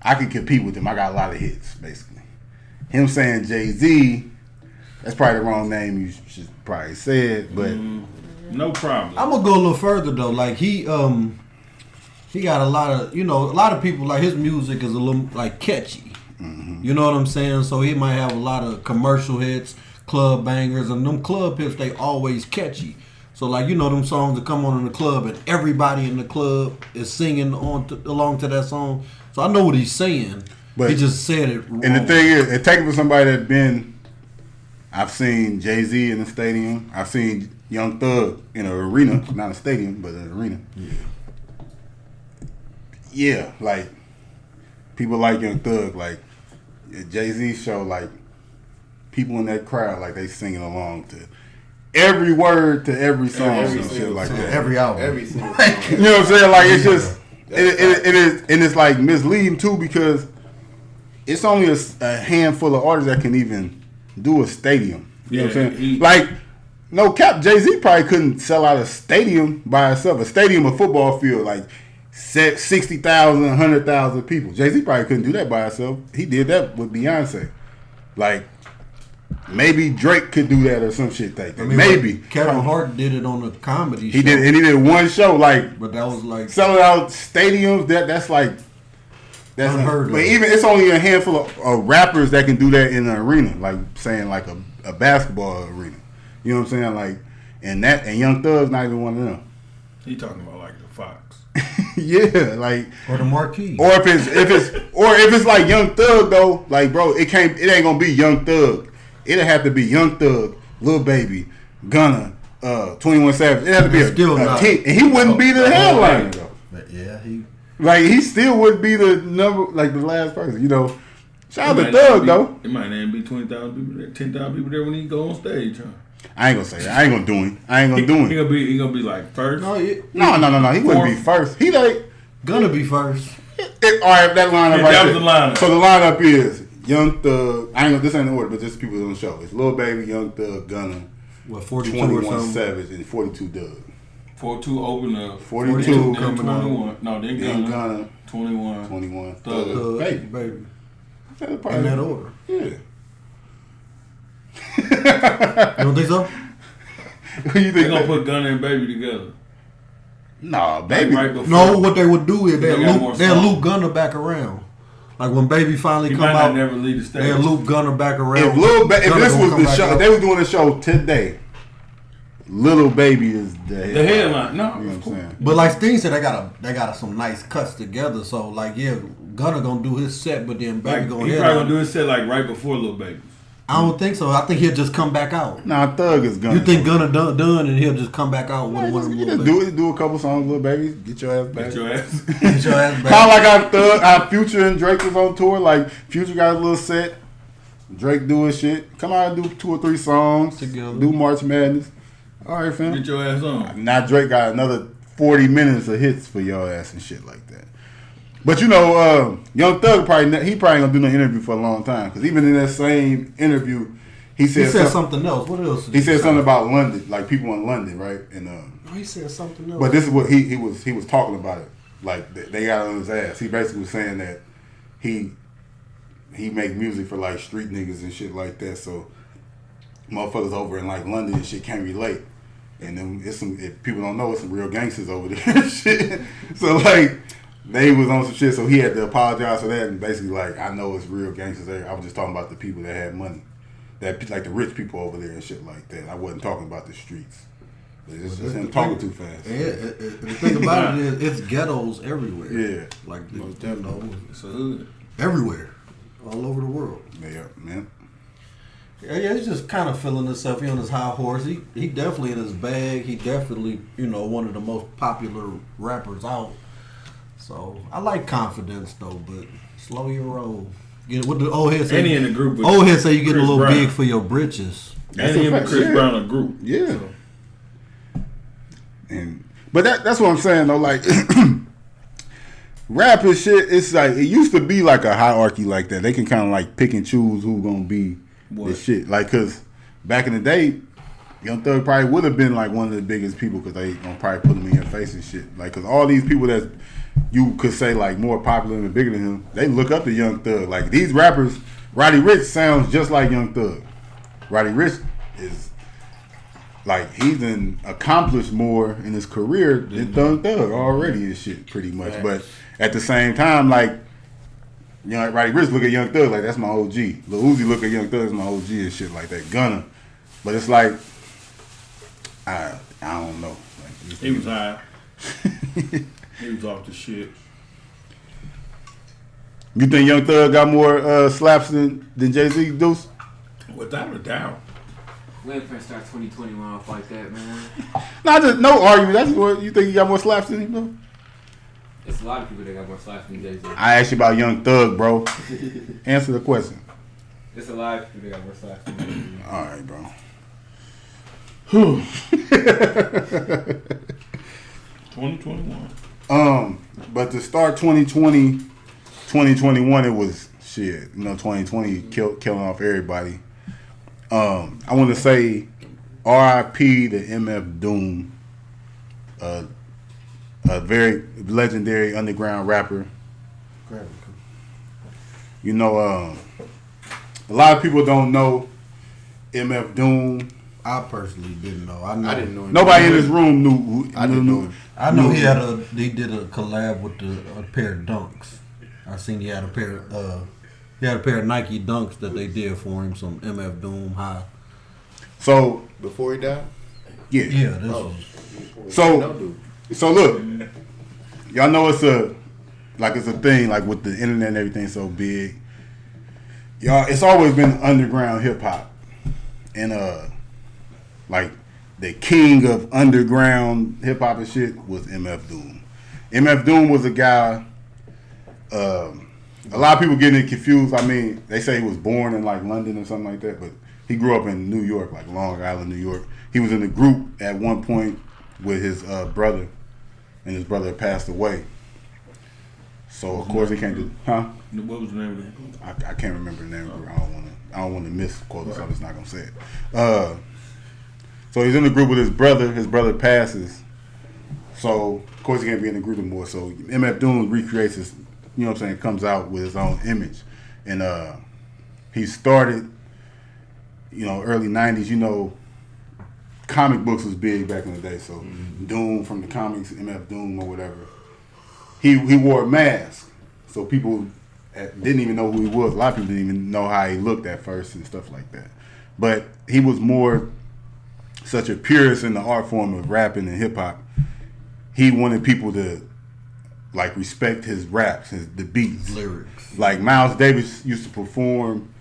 I can compete with them. I got a lot of hits, basically. Him saying Jay-Z, that's probably the wrong name you should probably say it, but... no problem. I'm going to go a little further, though. Like, he got a lot of people, like, his music is a little, like, catchy. Mm-hmm. You know what I'm saying? So he might have a lot of commercial hits, club bangers, and them club hits, they always catchy. So, like, you know them songs that come on in the club and everybody in the club is singing along to that song. So I know what he's saying. But he just said it wrong. And the thing is, it takes for somebody that I've seen Jay-Z in the stadium. I've seen Young Thug in an arena. Not a stadium, but an arena. Yeah, like, people like Young Thug. Like, at Jay-Z's show, like, people in that crowd, like, they singing along to every word to every song and shit like that. Every album. Every single song. You know what I'm saying? Like, it's just, it is, and it's, like, misleading, too, because it's only a handful of artists that can even do a stadium. You know what I'm saying? Like, no cap, Jay-Z probably couldn't sell out a stadium by itself. A stadium, a football field, like, 60,000, 100,000 people. Jay-Z probably couldn't do that by himself. He did that with Beyonce. Like, maybe Drake could do that or some shit like that. Maybe. Kevin Hart did it on a comedy show. He did one show, like, but that was like selling out stadiums. That's unheard of. But even it's only a handful of rappers that can do that in an arena, like saying like a basketball arena. You know what I'm saying? Like, and Young Thug's not even one of them. He talking about like the Fox. Yeah, like, or the Marquee. Or if it's like Young Thug though, like, bro, it ain't gonna be Young Thug. It'll have to be Young Thug, Lil Baby, Gunna, 21 Savage. It has to be a team, and he wouldn't be the headliner though. But yeah, he still would be the number, like, the last person. You know, shout out to Thug though. It might not be 20,000 people there, 10,000 people there when he go on stage, huh? I ain't gonna say that. I ain't gonna do him. He gonna be like first. No. He wouldn't be first. He like gonna be first. All right, that lineup right that there. was the lineup. So the lineup is Young Thug. This ain't the order, but just people on the show. It's Lil Baby, Young Thug, Gunna, 42 21 Savage, and 42 Doug. 42 open up. 42 then 21. No, then Gunna. 21. Thug. Baby. In that order. Yeah. You don't think so? Who you think? They gonna put Gunna and Baby together. Nah, Baby. Right before. No, what they would do is they'll loop Gunna back around. Like when Baby finally come out, never leave the stage. They'll loop Gunna back around. If this was the show, if they were doing the show today, Little Baby is the headline. No, you know what I'm saying. But like Sting said, they got some nice cuts together. So like, yeah, Gunna gonna do his set, but then Baby gonna he probably gonna do his set like right before Little Baby. I don't think so. I think he'll just come back out. Nah, Thug is Gunna. You think Gunna done and he'll just come back out with one of them? Do a couple songs, Little Baby. Get your ass back. Get your ass back. Get your ass back. How like our Future and Drake was on tour. Like Future got a little set. Drake do his shit. Come out and do 2 or 3 songs. Together. Do March Madness. All right, fam. Get your ass on. Now Drake got another 40 minutes of hits for your ass and shit like that. But you know, Young Thug probably gonna do no interview for a long time, because even in that same interview, he said something else. What else? He said something about London, like people in London, right? And he said something else. but this is what he was talking about it. Like they got on his ass. He basically was saying that he make music for like street niggas and shit like that. So motherfuckers over in like London and shit can't relate. And then it's some, if people don't know, it's some real gangsters over there and shit. So like they was on some shit, so he had to apologize for that and basically like, I know it's real gangsters there. I was just talking about the people that had money, that like the rich people over there and shit like that. I wasn't talking about the streets. It's just him talking too fast. The thing about it is, it's ghettos everywhere. Yeah, like It's a hood. everywhere, all over the world. Yeah, man. Yeah, he's just kind of feeling himself. He on his high horse. He definitely in his bag. He definitely, one of the most popular rappers out. So I like confidence though, but slow your roll. What the old head say? And he in the group with old head say you getting a Chris little Brown. big for your britches. And he and Chris Brown a group. Yeah. So. But that's what I'm saying though. Like rap and shit, it's like it used to be like a hierarchy like that. They can kind of like pick and choose who gonna be the shit. Like, cause back in the day, Young Thug probably would have been like one of the biggest people, because they gonna probably put him in your face and shit. Like, cause all these people that you could say like more popular and bigger than him, they look up to Young Thug. Like these rappers, Roddy Ricch sounds just like Young Thug. Roddy Ricch is like, he's accomplished more in his career than Thug already and shit, pretty much. Right. But at the same time, like, Roddy Ricch look at Young Thug like, that's my OG. Lil Uzi look at Young Thug as my OG and shit like that. Gunna. But it's like, I don't know. Like, He was high. He was off the shit. You think Young Thug got more slaps than Jay-Z, Deuce? Without a doubt. We ain't finna start 2021 off like that, man. No argument. That's what you think he got more slaps than him, though? It's a lot of people that got more slaps than Jay-Z. I asked you about Young Thug, bro. Answer the question. It's a lot of people that got more slaps than Jay-Z. All right, bro. 2021. But to start 2020, 2021, it was shit. 2020 killing off everybody. I want to say R.I.P. to MF Doom, a very legendary underground rapper. A lot of people don't know MF Doom. I personally didn't know. I didn't know him. Nobody in this room knew. I didn't know him. I know he did a collab with a pair of dunks. I seen he had a pair of Nike dunks that they did for him, some MF Doom high. So Before he died? yeah. Yeah, this Oh. was So look, y'all know it's a thing, like with the internet and everything so big. Y'all, it's always been underground hip hop, and like the king of underground hip hop and shit was MF Doom. MF Doom was a guy. A lot of people getting it confused. I mean, they say he was born in like London or something like that, but he grew up in New York, like Long Island, New York. He was in a group at one point with his brother, and his brother passed away. So of course he can't do, huh? What was the name of that group? I can't remember the name of it. I don't want to misquote it, so I'm just not gonna say it. So he's in the group with his brother. His brother passes, so of course he can't be in the group anymore. So MF Doom recreates his, comes out with his own image, and he started, early '90s. Comic books was big back in the day. So Doom from the comics, MF Doom or whatever. He wore a mask, so people didn't even know who he was. A lot of people didn't even know how he looked at first and stuff like that. But he was more such a purist in the art form of rapping and hip hop. He wanted people to like respect his raps, the beats, lyrics. Like Miles Davis used to perform,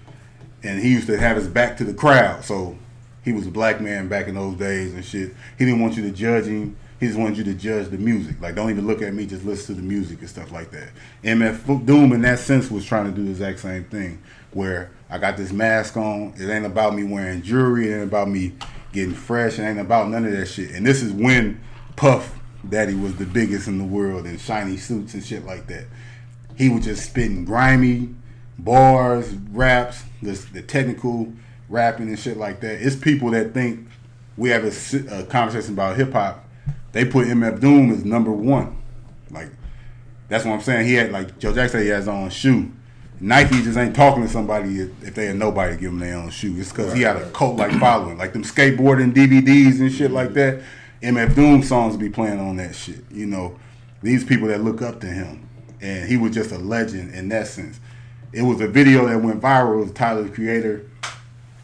and he used to have his back to the crowd. So he was a black man back in those days and shit. He didn't want you to judge him. He just wanted you to judge the music. Like, don't even look at me, just listen to the music and stuff like that. MF Doom, in that sense, was trying to do the exact same thing, where I got this mask on. It ain't about me wearing jewelry. It ain't about me getting fresh. It ain't about none of that shit. And this is when Puff Daddy was the biggest in the world in shiny suits and shit like that. He was just spitting grimy bars, raps, the technical rapping and shit like that. It's people that think we have a conversation about hip hop. They put MF Doom as number one. Like, that's what I'm saying. He had, like Joe Jackson said, he has his own shoe. Nike just ain't talking to somebody if they had nobody to give them their own shoe. It's because he had a cult-like following. Like them skateboarding DVDs and shit like that. MF Doom songs be playing on that shit. You know, these people that look up to him. And he was just a legend in that sense. It was a video that went viral. It was Tyler, the Creator,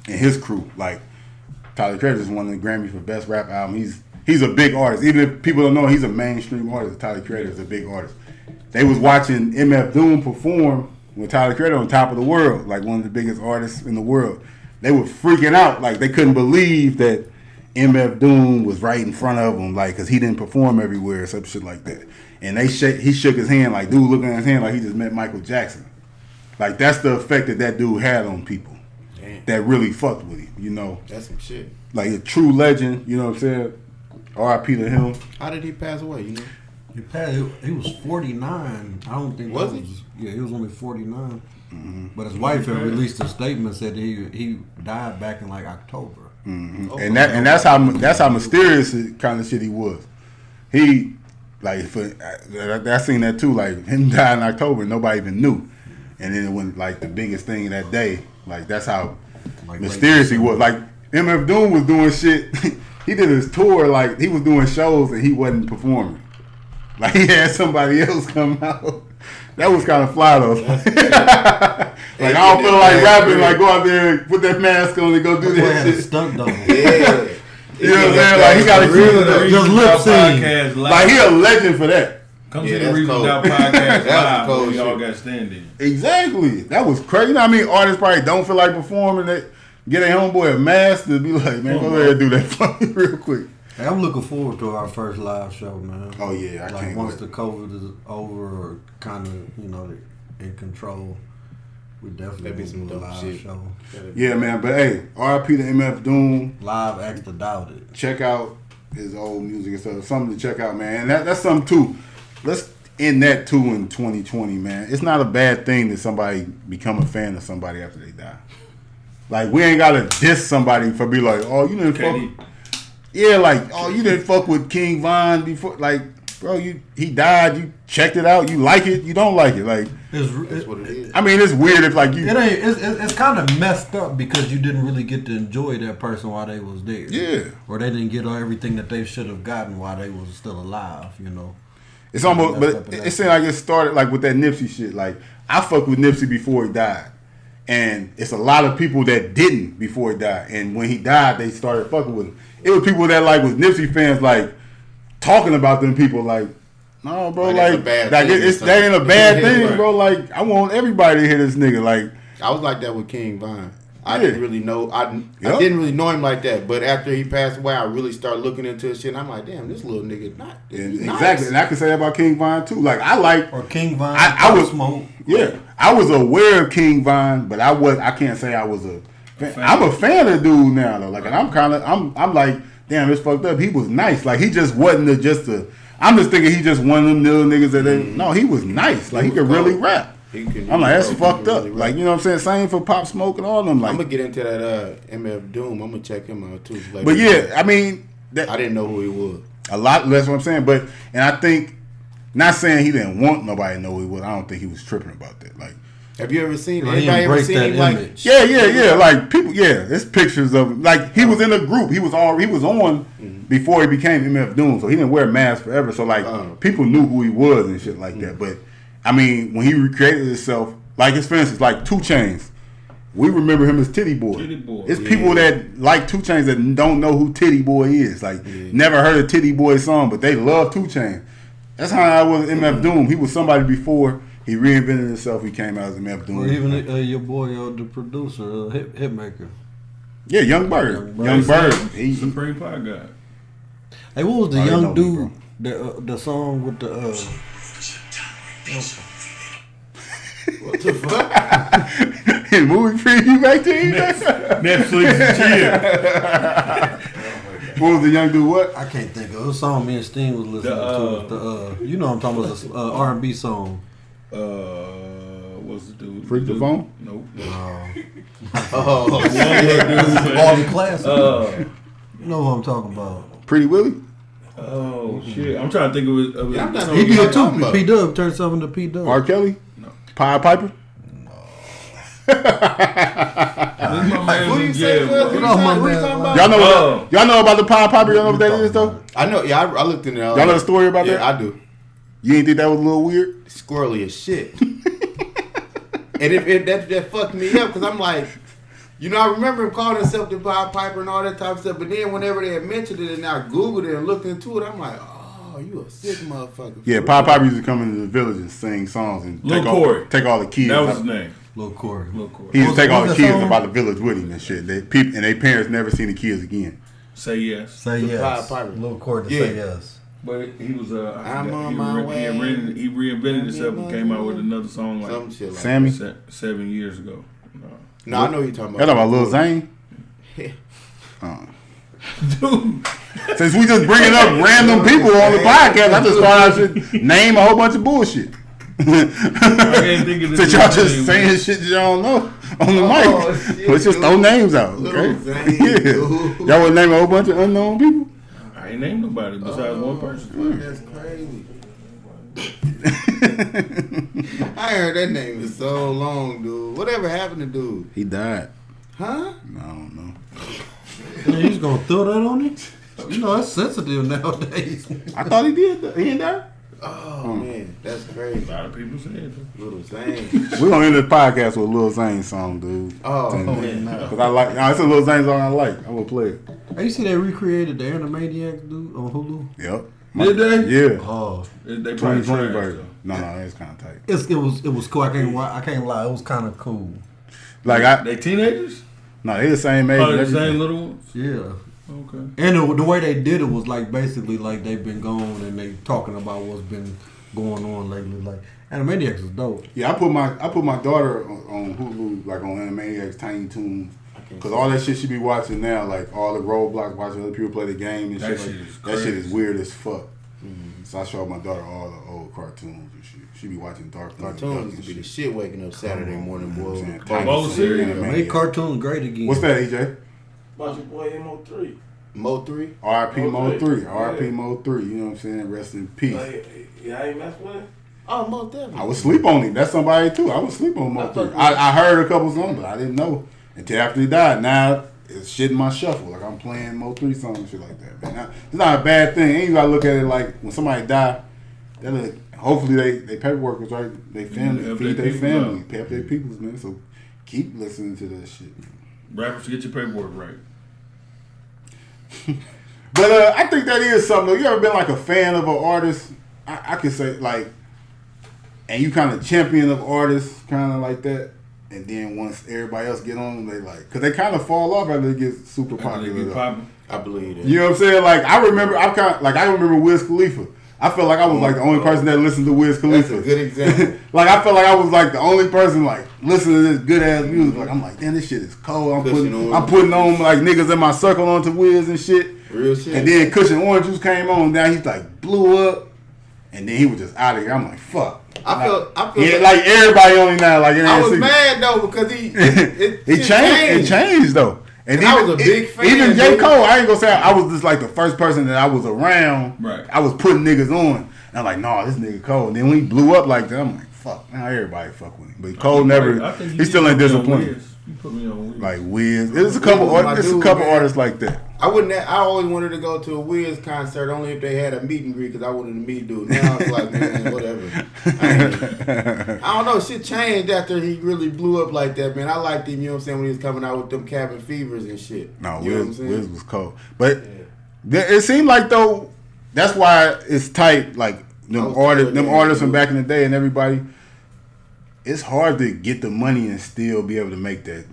and his crew. Like, Tyler, the Creator is one of the Grammys for Best Rap Album. He's a big artist. Even if people don't know, he's a mainstream artist. Tyler, the Creator is a big artist. They was watching MF Doom perform with Tyler, the Creator on top of the world, like one of the biggest artists in the world. They were freaking out. Like, they couldn't believe that MF Doom was right in front of them, like, because he didn't perform everywhere or some shit like that. And he shook his hand, like, dude looking at his hand like he just met Michael Jackson. Like, that's the effect that dude had on people. Damn. That really fucked with him, you know. That's some shit. Like a true legend, you know what I'm saying? R.I.P. to him. How did he pass away, you know? He was 49. I don't think was he? Yeah, he was only 49. Mm-hmm. But his wife had released a statement said that he died back in like October. Mm-hmm. Oh, and that's how mysterious kind of shit he was. He I seen that too. Like him died in October, nobody even knew. And then it went like the biggest thing that day. Like that's how like mysterious he was. Like MF Doom was doing shit. He did his tour. Like he was doing shows and he wasn't performing. Like he had somebody else come out. That was kind of fly though. Like I don't feel like rapping. Like go out there and put that mask on and go do that shit. Stunt double. Yeah. You know what I'm saying? Like he got to just lip sync. Like he a legend for that. Come to the Reason Doubt Podcast live where we all got standing. Exactly. That was crazy. You know what I mean? Artists probably don't feel like performing. They get a homeboy a mask to be like, man, go ahead and do that for me real quick. Hey, I'm looking forward to our first live show, man. Oh yeah, I can't once wait. the COVID is over or kind of, in control, we definitely be some live shit. Show. Yeah, man. But hey, R.I.P. to MF Doom. Live Act the Doubted. Check out his old music and stuff. Something to check out, man. And that's something too. Let's end that too in 2020, man. It's not a bad thing that somebody become a fan of somebody after they die. Like we ain't gotta diss somebody for be like, oh, you didn't fuck. Yeah, like, oh, you didn't fuck with King Von before. Like, bro, he died. You checked it out. You like it. You don't like it. Like, that's what it is. I mean, it's weird if like you. It ain't. It's kind of messed up because you didn't really get to enjoy that person while they was there. Yeah. Or they didn't get everything that they should have gotten while they was still alive. It's almost, but it seemed like it started like with that Nipsey shit. Like, I fucked with Nipsey before he died. And it's a lot of people that didn't before he died. And when he died, they started fucking with him. It was people that like was Nipsey fans, like talking about them people, like, no, bro, like that ain't a bad thing, bro. Like, I want everybody to hear this nigga. Like, I was like that with King Von. I didn't really know. I didn't really know him like that. But after he passed away, I really started looking into his shit. And I'm like, damn, this little nigga not exactly. Nice. And I can say that about King Von too. Like, I like or King Von. I was smoke. Yeah, I was aware of King Von, but I can't say I was a fan. I'm a fan of the dude now though. Like, and I'm like, damn, it's fucked up. He was nice. Like, he just wasn't I'm just thinking he just one of them little niggas that no, he was nice. Like, he could really rap. I'm like, that's fucked up. Really, like, you know what I'm saying? Same for Pop Smoke and all of them. Like, I'm gonna get into that MF Doom. I'm gonna check him out too. Later. But yeah, I mean, I didn't know who he was. A lot. That's what I'm saying. But and I think, not saying he didn't want nobody to know who he was. I don't think he was tripping about that. Like, have you ever seen anybody ever seen him like? Yeah. Like people, there's pictures of him. Like he was in a group. He was on before he became MF Doom. So he didn't wear a mask forever. So like people knew who he was and shit like that. But I mean, when he recreated himself, like for instance, like 2 Chainz, we remember him as Titty Boy. It's people that like 2 Chainz that don't know who Titty Boy is. Like never heard a Titty Boy song, but they love 2 Chainz. That's how I was MF Doom. He was somebody before he reinvented himself. He came out as MF Doom. Or even your boy, the producer, Hitmaker. Yeah, Young Bird. Young Bird. He Supreme Pie guy. Hey, what was the young dude? The song with the. What the fuck? Movie preview back then. Netflix and chill. What was the young dude? What? I can't think of a song me and Steen was listening to. You know what I'm talking about, the R&B song. What's the dude? Freak the Phone? Nope. All the classics. You know what I'm talking about. Pretty Willie? Oh, shit. I'm trying to think of it. Yeah, I'm not He did too. about. P Dub turned something to P Dub. R. Kelly? No. Pied Piper? Who you say? What you talking about? Y'all know about the Pied Piper? Y'all know what that is though? I know. Yeah, I looked in there. Y'all know the story about that? Yeah, I do. You ain't think that was a little weird? Squirrely as shit. And if that fucked me up because I'm like, you know, I remember him calling himself the Pied Piper and all that type of stuff. But then whenever they had mentioned it and I Googled it and looked into it, I'm like, oh, you a sick motherfucker. Yeah, Pied Piper used to come into the village and sing songs and Lil Corey. take all the kids. That was his name. Lil Corey. He used to take all the What was kids that song? about the village with him and shit. And their parents never seen the kids again. Say yes. Say The yes. Pied Piper. Lil Corey to Yeah. say yes. But he was I'm on my way. he reinvented himself and came out with another song like Some shit like Sammy? 7 years ago. No, I know what you're talking Y'all about. talking about Lil Zane? Dude, Since we just bringing up random people on the podcast, I just thought I should name a whole bunch of bullshit. I can't think of the Since y'all dude's just name. saying shit that y'all don't know on the mic, shit, let's just throw names out, Lil okay? Zane, Yeah. dude. Y'all would name a whole bunch of unknown people? I ain't named nobody besides one person. That's crazy. I heard that name for so long, dude. Whatever happened to dude? He died. Huh? No, I don't know. Man, you just gonna throw that on it? You know, that's sensitive nowadays. I thought he did. He ain't died? Oh man, that's crazy. A lot of people say it. Little Zane. We're going to end this podcast with a Lil Zane song, dude. Oh man. Because I like, it's a Lil Zane song I like. I'm going to play it. Hey, you see they recreated the Animaniacs dude on Hulu? Yep. Did they? Yeah. Oh, They probably 2020 trash, version. though. No, it's kind of tight. it was cool. I can't lie. It was kind of cool. Like, They teenagers? no, they the same age. Oh, and the same everything. little ones? Yeah. Okay. And the way they did it was like basically like they've been gone and they talking about what's been going on lately. Like Animaniacs is dope. Yeah, I put my daughter on Hulu, like on Animaniacs, Tiny Toons. Because all that shit she be watching now, like all the Roblox, watching other people play the game and That shit. shit Like, is that shit is crazy. weird as fuck. So I show my daughter all the old cartoons and shit. She be watching Dark Cartoons used to be the shit waking up Saturday morning, boy. saying? Oh, serious? Make cartoons great again. What's that, EJ? Watch your boy MO3. Mo 3? R.I.P. Mo 3. Yeah. R.I.P. Mo 3. You know what I'm saying? Rest in peace. Like, yeah, I ain't mess with him. Oh, Mo definitely. I would sleep on him. That's somebody too. I would sleep on Mo 3. I heard a couple songs, but I didn't know until after he died. Now it's shit in my shuffle. Like I'm playing Mo 3 songs and shit like that. Man, now, it's not a bad thing. And you gotta look at it like when somebody die, hopefully they paperwork was right. They family help feed their their people family, out. help their peoples, man. So keep listening to that shit. Rappers, get your paperwork right. But I think that is something. Though. You ever been like a fan of an artist? I could say like, and you kind of champion of artists, kind of like that. And then once everybody else get on them, they like, cause they kind of fall off after they get super After popular. they get though. popping. I believe that. You know what I'm saying? Like I remember Wiz Khalifa. I felt like I was like the only person that listened to Wiz Khalifa. That's a good example. Like I felt like I was like the only person like listening to this good ass music. Like I'm like, damn, this shit is cold. I'm putting on like niggas in my circle onto Wiz and shit. Real shit. And then Cushion Orange Juice came on. Now he's like blew up, and then he was just out of here. I'm like, fuck. I feel Yeah, like everybody on him now. Like I was mad though because he It changed though. And I was a big fan, Even J. dude. Cole, I ain't gonna say I was just like the first person that I was around. Right. I was putting niggas on. And I'm like, nah, this nigga Cole. And then when he blew up like that, I'm like, fuck. Now everybody fuck with him. But Cole never. I think He still ain't put me on disappointed. Wiz. You put me on Wiz. Like Wiz. There's a couple. Wiz was my There's a dude, couple man. artists like that. I always wanted to go to a Wiz concert only if they had a meet and greet because I wanted to meet dude. Now it's like, man, whatever. I don't know. Shit changed after he really blew up like that, man. I liked him, you know what I'm saying, when he was coming out with them cabin fevers and shit. No, you know what I'm Wiz saying? was cold. But it seemed like though that's why it's tight. Like them artists from back in the day and everybody. It's hard to get the money and still be able to make that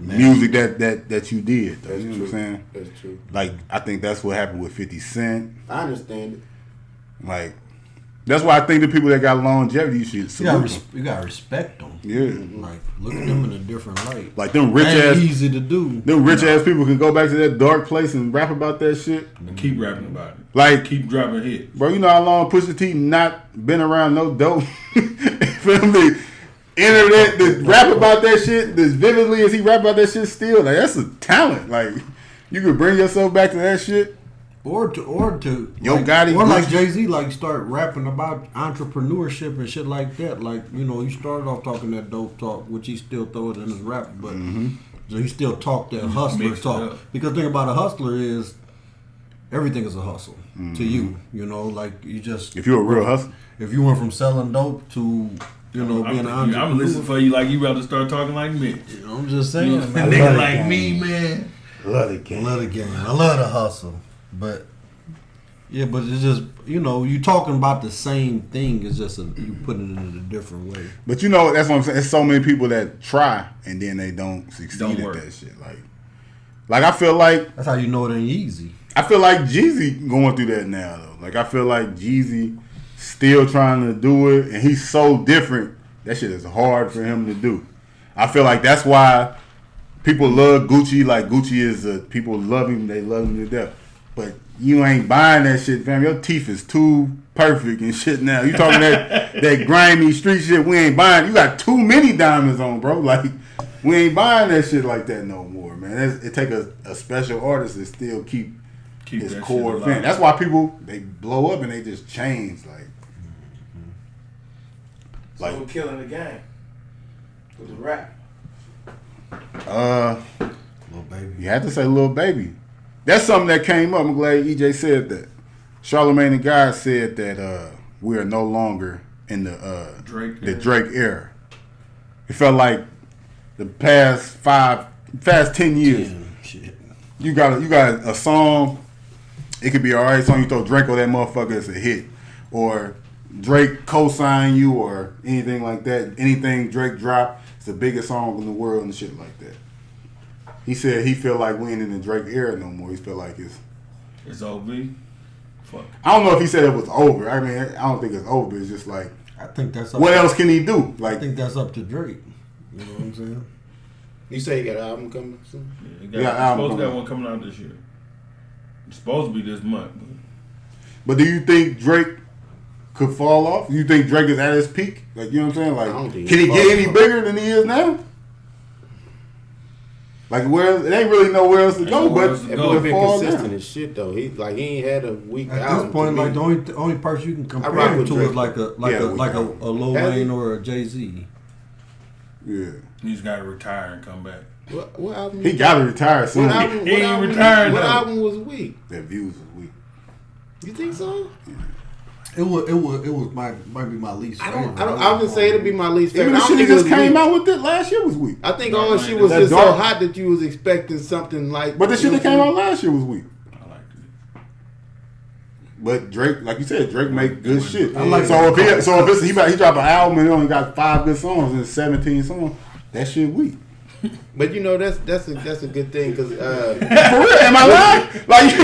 music that you did. Though, That's you know true. what I'm saying? That's true. Like I think that's what happened with 50 Cent. I understand it. Like That's why I think the people that got longevity shit. You gotta respect them. Yeah, like look at them in a different light. Like them rich ass, easy to do. Them rich ass people can go back to that dark place and rap about that shit. And keep rapping about it. Like keep dropping hits, bro. You know how long Pusha T not been around no dope for him to enter that, to rap about that shit as vividly as he rap about that shit. Still, like that's a talent. Like you could bring yourself back to that shit. Or to Yo like, Gotti, or like Jay-Z, like start rapping about entrepreneurship and shit like that. Like, you know, he started off talking that dope talk, which he still throw it in his rap, but so he still talk that hustler talk. Because the thing about a hustler is everything is a hustle to you. You know, like you just if you're a real hustler, if you went from selling dope to being an entrepreneur, I'm listening for you like you about to start talking like me. You know, I'm just saying, a nigga like me, man. Love the game. Love the game. I love the hustle. But yeah, but it's just, you know, you talking about the same thing. It's just you putting it in a different way. But you know, that's what I'm saying. There's so many people that try and then they don't succeed at that shit. Like I feel like that's how you know it ain't easy. I feel like Jeezy going through that now though. Like I feel like Jeezy still trying to do it, and he's so different. That shit is hard for him to do. I feel like that's why people love Gucci. Like Gucci is people love him. They love him to death. But you ain't buying that shit, fam. Your teeth is too perfect and shit now. You talking that grimy street shit, we ain't buying. You got too many diamonds on, bro. Like, we ain't buying that shit like that no more, man. It take a special artist to still keep his core fan. That's why people, they blow up and they just change. So we're killing the game with the rap. Lil Baby. You had to say Lil Baby. That's something that came up. I'm glad EJ said that. Charlamagne the God said that we are no longer in the Drake era. It felt like the past 10 years. Shit. You got a song. It could be an alright song. You throw Drake on that motherfucker, it's a hit. Or Drake co-sign you or anything like that. Anything Drake drop, it's the biggest song in the world and shit like that. He said he feel like we ain't in the Drake era no more. He feel like it's over. Fuck. I don't know if he said it was over. I mean, I don't think it's over. It's just like, I think that's what else can he do? Like, I think that's up to Drake. You know what I'm saying? You say you got an album coming soon? Yeah, supposed to have one coming out this year. It's supposed to be this month. But do you think Drake could fall off? You think Drake is at his peak? Like, you know what I'm saying? Like, can he get any bigger than he is now? Like, it ain't really nowhere else to go, but that boy been consistent as shit though. He ain't had a weak album. At this point, like the only person you can compare him to is like a Lil Wayne or a Jay-Z. Yeah, he's got to retire and come back. What album? He got to retire soon. He ain't retired. What album was weak? That Views was weak. You think so? Yeah. It might be my least favorite. I would say it'd be my least favorite. Even the shit he just came out with it last year was weak. I think all the shit was just so hot that you was expecting something like. But the shit that came out last year was weak. I liked it. But Drake, like you said, Drake make good shit. I like so if he drop an album and he only got 5 good songs and 17 songs, that shit weak. But you know that's a good thing because for real, am I lying? Like if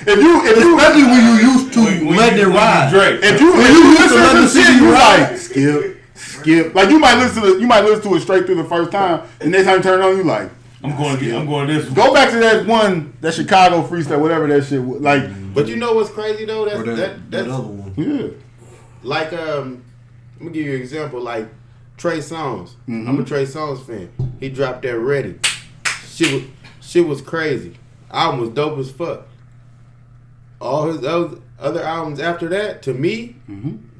especially when you used to letting it ride. Drake. If you listen to shit, you like skip. Like you might listen to it straight through the first time, and next time you turn it on, you like I'm going this one. Go back to that one, that Chicago freestyle, whatever that shit was. Like. But you know what's crazy though? That's other one. Yeah. Like let me give you an example. Like Trey Songz. I'm a Trey Songz fan. He dropped that Ready. Shit was crazy. Album was dope as fuck. All his other albums after that, to me,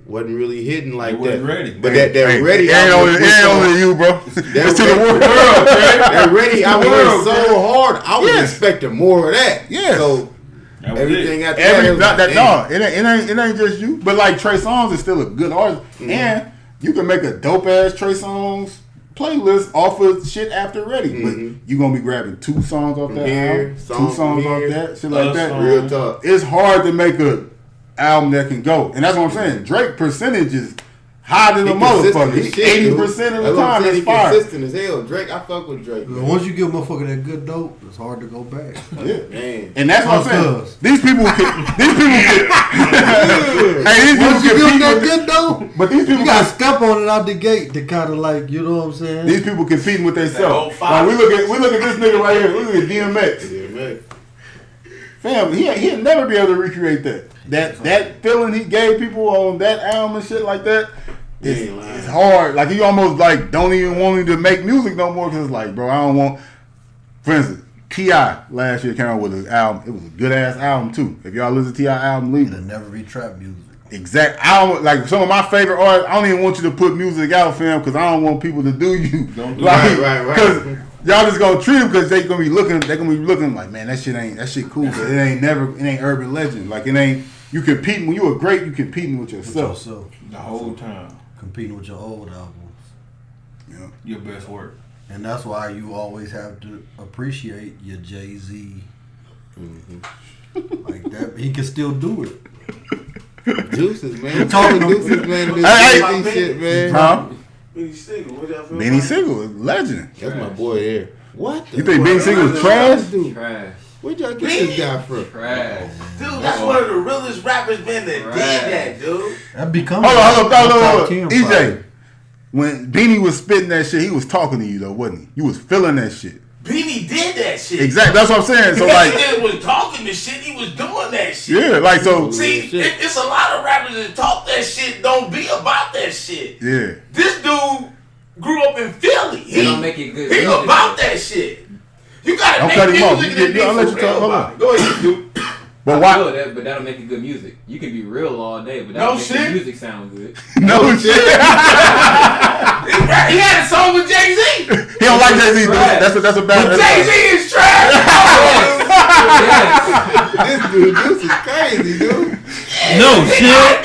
wasn't really hitting like that. Wasn't ready. But that Ready it album ain't only you, bro. It's to the world. That Ready album was so hard. I was expecting more of that. Yeah. So everything after that, it ain't just you. But like Trey Songz is still a good artist, and you can make a dope ass Trey Songz playlist off of shit after Ready. But you gonna be grabbing 2 songs off that album, 2 songs off that, shit like that. Real talk. It's hard to make a album that can go, and that's what I'm saying. Drake percentage is hot as a motherfucker. He He 80% of the time is fire. Consistent as hell. Drake, I fuck with Drake. Man. Once you give a motherfucker that good dope, it's hard to go back. Yeah, man. And that's what I'm saying. These people can. Hey, these Once you people give can. that good dope, But these people you got to step on it out the gate to kind of like, you know what I'm saying? These people competing with themselves. Like we look at this nigga right here. Look at DMX. Fam, he'll never be able to recreate that. That feeling he gave people on that album and shit like that. It's hard. Like he almost like don't even want him to make music no more because it's like, bro, I don't want. For instance, T.I. last year came out with an album. It was a good ass album too. If y'all listen to T.I. album, leave It'll never be trap music. Exact. I don't like some of my favorite artists. I don't even want you to put music out, fam, because I don't want people to do you. Don't do like, right. Because y'all just gonna treat them because they gonna be looking. They gonna be looking like, man, that shit cool, but it ain't urban legend. Like it ain't. You competing when you are great. You competing with yourself. The whole time. Competing with your old albums. Yeah. Your best work. And that's why you always have to appreciate your Jay-Z. Like that, he can still do it. Deuces, man. Talking Deuces, man. This shit, man. Huh? Benny Siegel. What y'all feel Benny about? Siegel, legend. That's my boy there. What? You think Benny Siegel was trash? Trash. Where'd y'all get this guy from? Trash. Dude, that's one of the realest rappers, man, that did that, dude. That become Hold on. EJ, when Beanie was spitting that shit, he was talking to you though, wasn't he? You was feeling that shit. Beanie did that shit. Exactly. That's what I'm saying. So He like, just was talking the shit. He was doing that shit. yeah, like so. See, it's a lot of rappers that talk that shit, don't be about that shit. Yeah. This dude grew up in Philly. He don't make it good. He about that shit. You gotta Don't make cut him off. music and be I'll let you for talk. real Hold about on. it. Go ahead, dude. But I why? feel that, but that'll make it good music. You can be real all day, but No that'll make shit. the music sound good. No shit. He had a song with Jay-Z. He don't like Jay-Z. That's a bad. Jay-Z is trash. This is crazy, dude. No shit.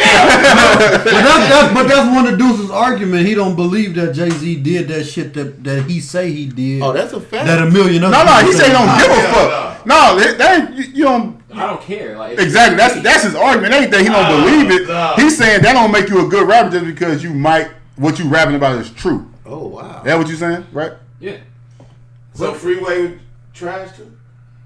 But that's one of Deuce's argument. He don't believe that Jay-Z did that shit that he say he did. Oh, that's a fact. That a million other No, people he say he don't give a hell fuck. No, that you don't. I don't care. Like Exactly. That's his argument. It ain't that he don't believe it. no. He's saying that don't make you a good rapper just because what you rapping about is true. Oh, wow. That what you saying, right? Yeah. So Freeway trash too?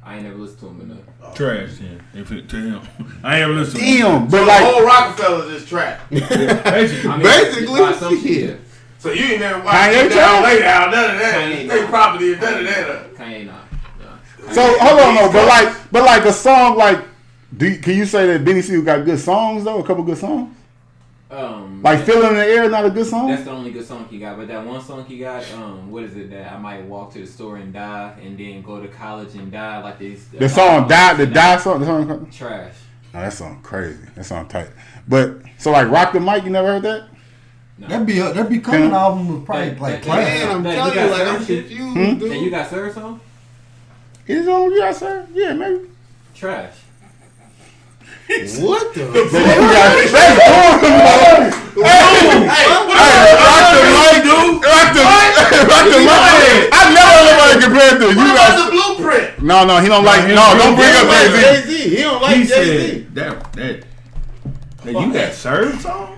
I ain't never listened to him enough. Trash, yeah. If it to him. I ain't ever listened to him. Damn, So but the like, whole Rockefellers is trash. Basically. I mean, Basically, by some shit, shit. So you ain't never watched Kanye Get Down, trash? Lay Down, none of that. Kanye They not. property and none of that. Kanye not. so hold on, no, but like a song like, can you say that Benny Siegel got good songs though? A couple good songs. Like Feeling in the Air, not a good song. That's the only good song he got. But that one song he got, what is it? That I might walk to the store and die, and then go to college and die. Like this. The song Die song. The song. Trash. No, that song crazy. That song tight. But so like Rock the Mic, you never heard that? No. That be coming album was probably That- like that- classic. Man, I'm That telling you you, got like, I'm certain confused, shit? dude. That you got Sir song? Is it on? Yeah, sir. Yeah, maybe. Trash. What the That's fuck? Rock the Mic. I never heard nobody compare to you. What about the Blueprint? No, he don't like. No, don't bring up Jay-Z. Jay-Z. He don't like He Jay-Z. said that you got served song?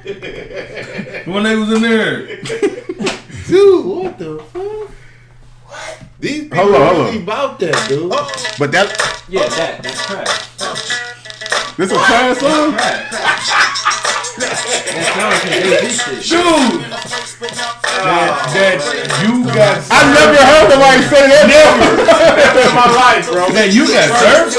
When they was in there. Dude, what the fuck? These people Hold on. really about that, dude. But that Yeah, that's trash. this a trash song. Trash. That sounds like Jay-Z shit. Dude! That you got I never heard nobody say that. In my life, bro. That you got served?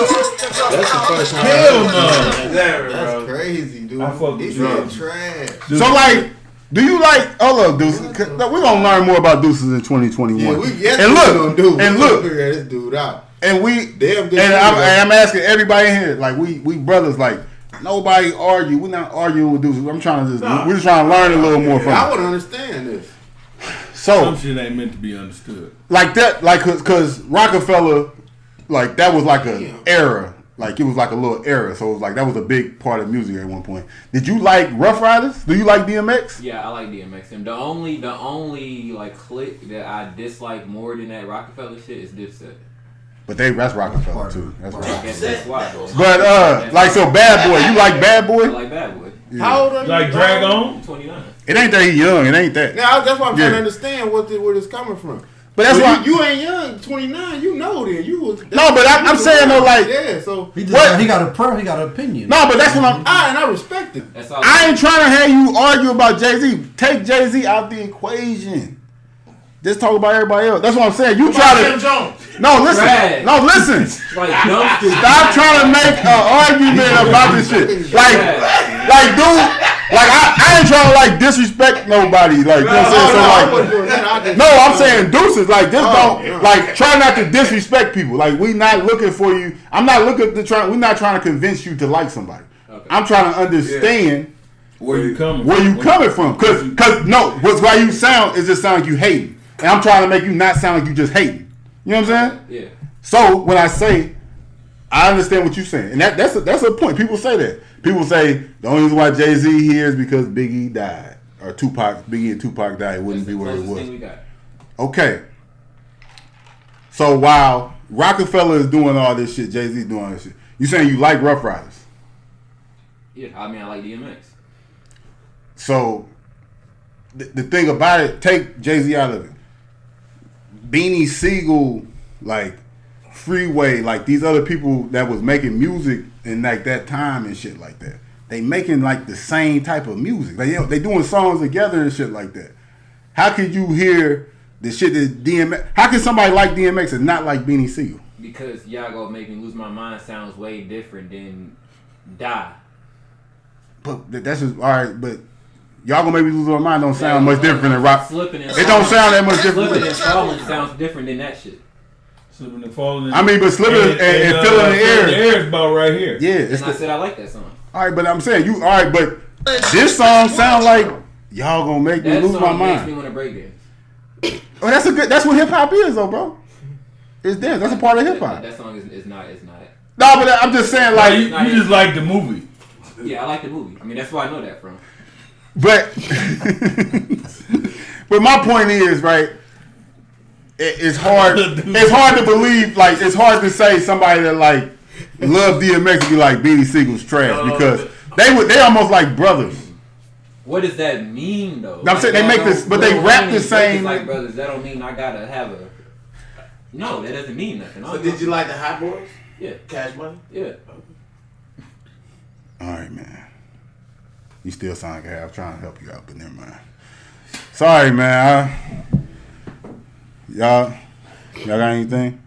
That's the first time. Hell no. Never, That's bro. crazy, dude. I fuck with He you. said trash. So like, do you like? Hold up, Deuces. We're gonna learn more about Deuces in 2021. Yeah, we and look, and look, figure this dude out. and we Damn good. and I'm asking everybody in here, like we brothers, like nobody argue. We're not arguing with Deuces. I'm trying to we're just trying to learn a little more from. I him. would understand this. So Some shit ain't meant to be understood. like that, like cause Rockefeller, like that was like a era. Like it was like a little era, so it was like that was a big part of music at one point. Did you like Rough Riders? Do you like DMX? Yeah, I like DMX. And the only like clique that I dislike more than that Rockefeller shit is Dipset. But that's Rockefeller too. That's Rockefeller. That's why. But like so, Bad Boy. You like Bad I Boy? like Bad Boy. How old are you? Like Drag On? 29. It ain't that he young. It ain't that. Now that's why I'm trying to understand where this coming from. But that's why you ain't young, 29. You know then you was. No, but I'm saying though, like so he got he got an opinion. No, but that's what I'm. And I respect it. That's all. I ain't trying to have you argue about Jay-Z. Take Jay-Z out the equation. Just talk about everybody else. That's what I'm saying. You try to. No, listen. Trash. No, listen. Like dumpster. Stop trying to make an argument about this shit. Like, dude. Like I ain't trying to like disrespect nobody. Like you know what I'm saying. So like, no, I'm saying deuces. Like just don't like try not to disrespect people. Like we not looking for you. I'm not looking to try. We're not trying to convince you to like somebody. Okay. I'm trying to understand where you coming from. Cause no, why you sound is just sound like you hating, and I'm trying to make you not sound like you just hating. You know what I'm saying? Yeah. So when I say, I understand what you're saying, and that's a point. People say that. People say the only reason why Jay-Z here is because Biggie died, or Biggie and Tupac died. It wouldn't be where it was. Okay. So while Rockefeller is doing all this shit, Jay-Z doing all this shit, you saying you like Rough Riders? Yeah, I mean I like DMX. So the thing about it, take Jay-Z out of it. Beanie Siegel, like Freeway, like these other people that was making music in like that time and shit like that. They making like the same type of music. Like, you know, they doing songs together and shit like that. How could you hear the shit that DMX? How can somebody like DMX and not like Beanie Siegel? Because y'all gonna make me lose my mind sounds way different than Die. But that's just all right. But y'all gonna make me lose my mind don't sound much different than rock. Slipping and it don't sound that much different. Slipping and falling sounds different than that shit. Slipping and falling. I mean, but slipping and filling the air. The air is about right here. Yeah, and I said I like that song. All right, but I'm saying you. All right, but this song sound like y'all gonna make me lose my mind. That song makes me want to break dance. Oh, that's a good. That's what hip hop is, though, bro. It's dance. That's a part of hip hop. That song is not. It's not. No, but I'm just saying, like you just like the movie. Yeah, I like the movie. I mean, that's where I know that from. But, but my point is, right? It's hard. It's hard to believe. Like it's hard to say somebody that like love DMX to be like Beanie Siegel's trash because they almost like brothers. What does that mean though? I'm saying they make this, but they rap the same. Like brothers, that don't mean I gotta have a. No, that doesn't mean nothing. So did you like the Hot Boys? Yeah. Cash Money? Yeah. All right, man. You still sound like I'm trying to help you out, but never mind. Sorry, man. Y'all got anything?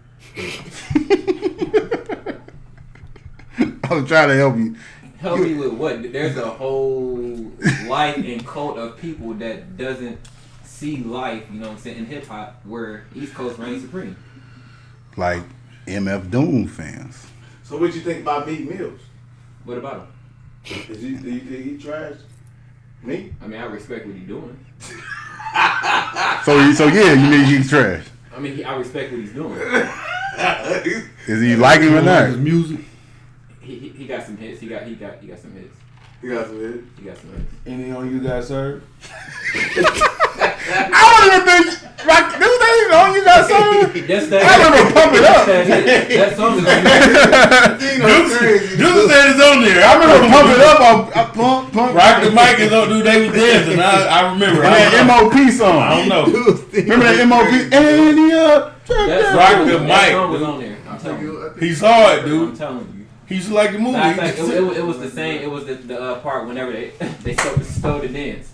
I was trying to help you. Help me with what? There's a whole life and cult of people that doesn't see life, you know what I'm saying, in hip hop where East Coast reigns supreme. Like MF Doom fans. So what you think about Meek Mills? What about him? Do you think he trash? Me? I mean, I respect what he's doing. So yeah, you mean he's trash? I mean, I respect what he's doing. Is he like him or not? His music. He got some hits. He got some hits. He got some hits. He got some hits. Any on you guys, sir? I don't even think like this ain't on you guys, sir. That's that. I remember Pump It Up. That song is Deuce said it's on there. I remember Pump It Up. Pump. Rock the mic is on. Dude, they was dancing. I remember. And that MOP song. I don't know. Remember that MOP? Rock the mic. That song was on there. I'm telling you. He saw it, dude. I'm telling you. He used to like the movie. Matter of fact, it was the same. It was the part whenever they stole the dance.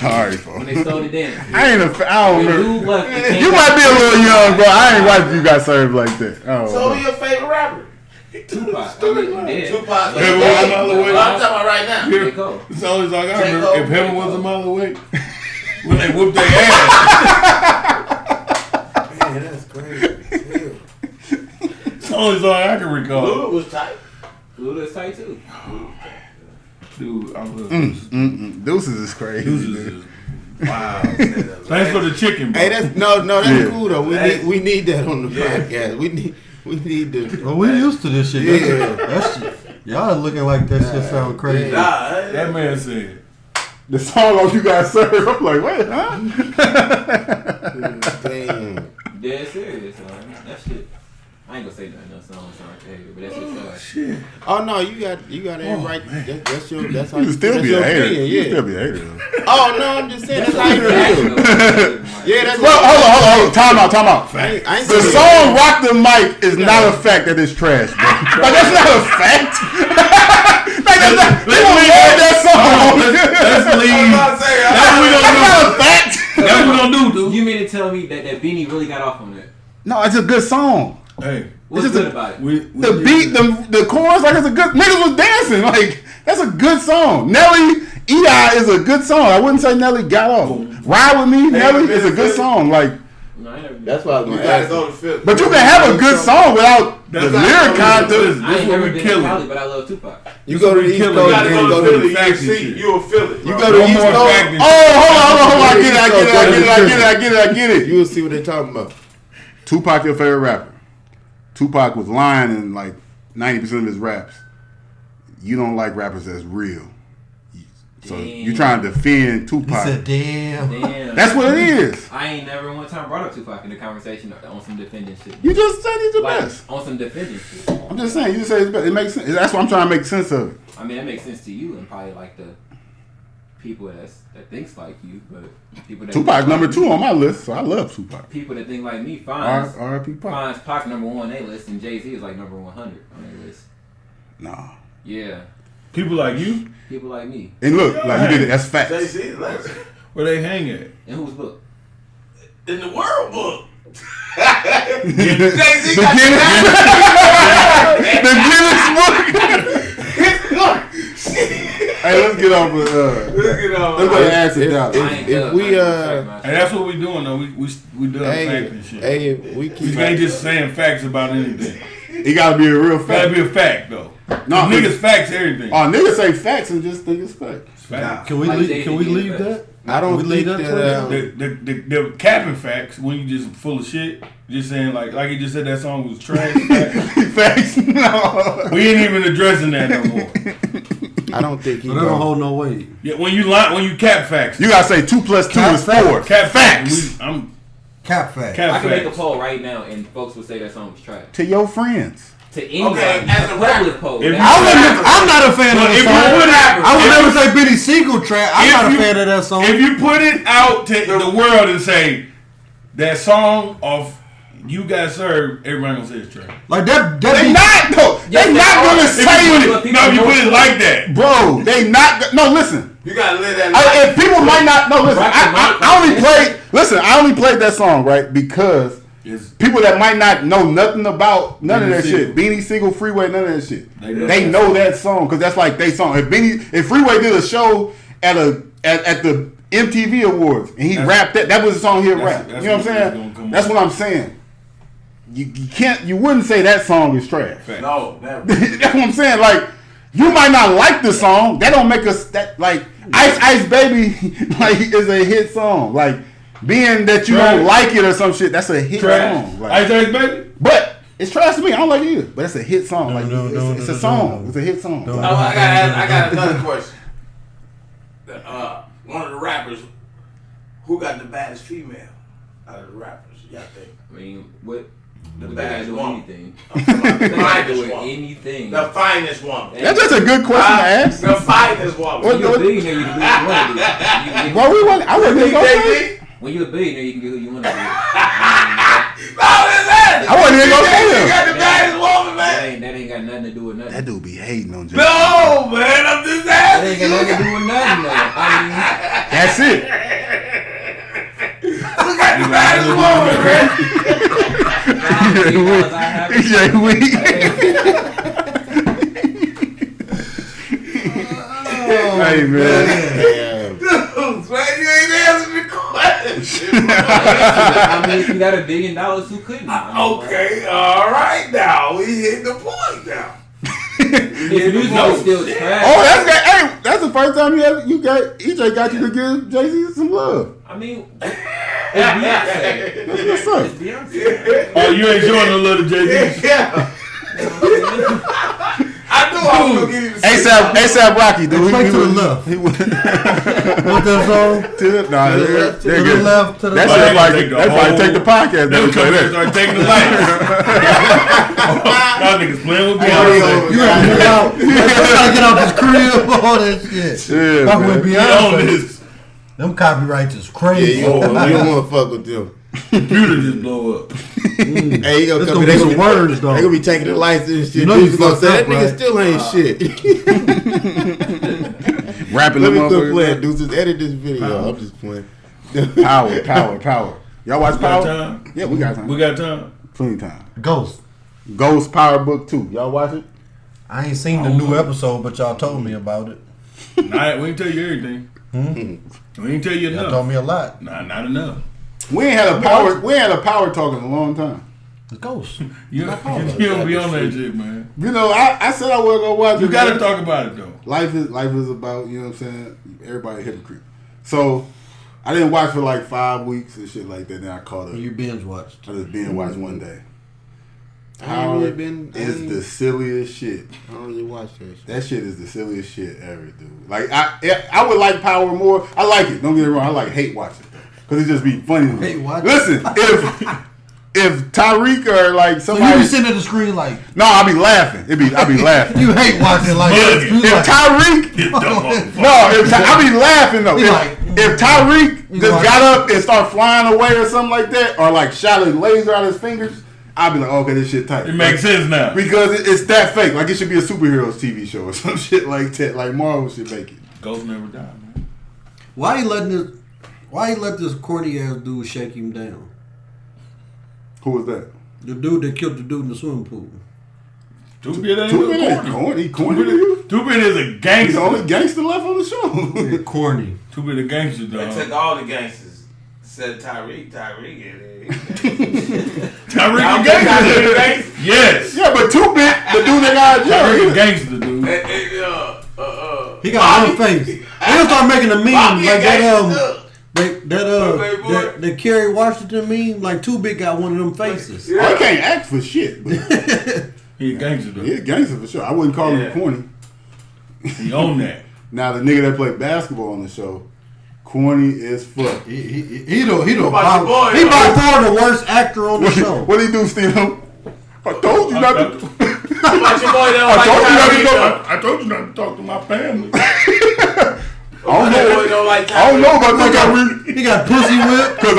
All right, folks. When they stole the dance. I don't remember. Left, You might be a little young, bro. I ain't watching you guys serve like that. So who's your favorite rapper? Tupac. Tupac. I'm talking about right now. It's always like I remember if heaven was a mile away when they whooped their ass. Man, that's crazy. It's the only song I can recall. Luda was tight. Luda is tight too. Dude, I love Deuces is crazy. Deuces is wow. Thanks for the chicken, bro. Hey, that's cool though. We need that on the podcast. We need to. Well, we used to this shit. Yeah. That shit. Y'all looking like that shit sound crazy. That man said the song on you guys serve. I'm like, wait, huh? Damn. Dead serious, man. That shit. I ain't gonna say nothing else. I don't sound like a hater, but that's just Shit. Oh no, you got it right. That's how You still be a hater. opinion, You yeah. still be a hater. Oh no, I'm just saying that's how you feel. Yeah, that's Well, hold on. Time out. I ain't The saying song "Rock the Mic" is not a fact that it's trash, bro. Like that's not a fact. Like that's not. They won't love that song. Let's leave. That's not a fact. what we gonna do, dude. You mean to tell me that Beanie really got off on that? No, it's a good song. Hey, What's good about it? The beat, the chorus, like it's a good. Niggas was dancing. Like that's a good song. Nelly, E.I. is a good song. I wouldn't say Nelly got off. Ride with Me, Nelly is a good song. Like. No, I never. that's why I was gonna gotta ask. go to Philly. But you can have a good song without the lyric content. I This ain't what never we been to killing. Cali, but I love Tupac. You go to the East killing Coast, You it. gotta then go you to go to Philly. the You facts and see, shit. you a Philly. You go to the East more Coast. fact than Oh, hold on. I get it. You will see what they're talking about. Tupac, your favorite rapper. Tupac was lying in like 90% of his raps. You don't like rappers that's real. So you trying to defend He Tupac. said, damn. Damn. That's what it is. I ain't never one time brought up Tupac in the conversation on some defending shit. You just said he's the Like, best. on some defending shit. I'm just saying. You just say it's best. It makes sense. That's what I'm trying to make sense of it. I mean, that makes sense to you and probably like the people that thinks like you, but people that Tupac's number 2 on my list, so I love Tupac. People that think like me finds R.I.P. Pac. Pac number 1 on their list, and Jay-Z is like number 100 on their list. Nah. Yeah, People like you, people like me. And look, like you did it. That's facts. Jay-Z, legend. where they hang at? And whose book? In the world book. The Jay-Z got Guinness Book. Hey, let's get off with let's go to acid down. If we Hey, that's what we doing though. We doing fact and shit. hey, if we We keep ain't just saying facts about anything. It gotta be a real Gotta fact. be a fact though. No, Niggas facts everything. Oh, niggas say facts and just think it's facts. Facts. Can we leave that? I don't We leave think that that. The capping facts when you just full of shit. Just saying like he just said that song was trash. Facts. Facts? No. We ain't even addressing that no more. I don't think he. But that don't hold no weight. Yeah, when you cap facts, You gotta say 2 + 2 is 4. cap Facts. I'm Cap fact. cap I can make a facts. poll right now, and folks would say that song was trash. To your friends. To anybody, Okay, as a public rapper, poll. if That's- I'm not a fan of But the if you song. put it- I would never say Benny Siegel track. I'm If not a you- fan of that song. If you put it out to the world and say that song of You Got Served, everybody gonna say it's trash. Like that They be, not though. Yes, They they not are. gonna If say you it. put it- No, if you put it like that. Bro, they not. No, listen. You gotta live that If people might not. No, listen. Rock the mic, I only played. Listen, I only played that song right because It's, people that might not know nothing about none of Beanie that shit. Siegel. Beanie Siegel, Freeway, none of that shit. They know that song because that's like they song. If Freeway did a show at the MTV Awards and he rapped that was the song he'd rap. that's You know what I'm what was gonna saying? come That's up. what I'm saying. You wouldn't say that song is trash. Fact. No, never. That's what I'm saying. Like, you might not like the song. That don't make us that like Ice Baby like is a hit song. Like being that you don't like it or some shit, that's a hit song. Like, Ice Ice Baby. but it's trash to me. I don't like it either. But it's a hit song. Like No, it's a song. It's a hit song. No. Like, Oh, I got another question. One of the rappers, who got the baddest female out of the rappers? Y'all think? I mean, what? The What baddest do woman. anything? I'm talking about the They can finest do woman. anything. The finest woman. that's just a good question to ask. The finest woman. What- When you're a billionaire, you can do what you want to do. You can get- Well, I wasn't even gonna say it. When you're a billionaire, you can get who you want to be. No, that's it. I wasn't even gonna say You him. got the baddest woman, man. That ain't got nothing to do with nothing. That dude be hating on Jay. No, man, I'm just That ain't got asking. nothing to do with nothing, though. I mean, That's it. Who got the baddest woman, man? because I have Jay Weak. Hey man. Man, you ain't answering the question. I mean, if you got $1 billion, who couldn't? Okay, all right now. We hit the point now. His music is still trash. Oh, that's the first time EJ got you to give Jay-Z some love. I mean, it's Beyonce. That's what's up. It's Beyonce. Oh, you ain't showing no love to Jay-Z. Yeah. I I knew I was gonna get him. ASAP Rocky, dude. Straight to the left. What that song? To the left. To the left. To the That's left. that's why I take the podcast. They They come here and start taking the lights. Y'all niggas playing with Beyonce. You gotta get out. You gotta get out this crib. All that shit. Yeah, Fuck man. with We own Beyonce. this. Them copyrights is Yeah, crazy. you don't want to fuck with them. Computer just blow up. Hey, you gonna It's come gonna they be gonna some words though. They gonna be taking the lights and shit. You know Dude, you gonna fucked say that up, nigga right? still ain't shit. Rapping Let them me quit motherfuckers. playing, dude. Just edit this video. I'm just playing. Power. Y'all watch We got Power? time. Yeah, we got time. We got time. Plenty of time. Ghost. Power Book 2. Y'all watch it? I ain't seen the new episode, but y'all told me about it. Nah, we ain't tell you everything. We ain't tell you Y'all enough. told me a lot. Nah, not enough. We ain't had a power talk in a long time. It's Ghost. You don't be on that shit, man. You know, I said I was gonna watch it. You gotta man. talk about it though. Life is about, you know what I'm saying? Everybody a hypocrite. So I didn't watch for like 5 weeks and shit like that. Then I caught up. You binge watched. I just binge watched one day. I ain't really been. It's the silliest shit. I don't really watch that shit. That shit is the silliest shit ever, dude. Like I would like Power more. I like it. Don't get me wrong. I like hate watching it because it just be funny. Hate watching. Listen, if Tyreek or like So somebody, you be sitting at the screen like no, I be laughing. I be laughing. you hate watching like If Tyreek, I be laughing though. If Tyreek just got up and start flying away or something like that, or like shot a laser out his fingers, I'd be like, okay, this shit tight. It makes sense now. Because it's that fake. Like it should be a superheroes TV show or some shit like that. Like Marvel should make it. Ghost never died, man. why you let this corny ass dude shake him down? Who was that? The dude that killed the dude in the swimming pool. Two-Bit ain't Corny. He corny to you? Two-Bit is a He's gangster. the only gangster left on the show. Corny. Two-Bit a gangster, They dog. took all the gangsters. Said Tyreek in there. Tyreek a gangster. Yes. Yeah, but 2-Bit, the dude that got Tyreek a jail. gangster, dude. He got one face. They'll start making a meme Bobby like gangster. that Kerry Washington meme. Like 2-Bit got one of them faces. Oh, he can't act for shit. But He a gangster, though. he a gangster for sure. I wouldn't call him corny. He own that. Now the nigga that played basketball on the show, corny as fuck. He by boy, far the worst actor on the show. What did he do, Steve? I told you not to. About your boy that I told you not to talk to my family. I don't like I don't know about that. He got pussy whipped. Because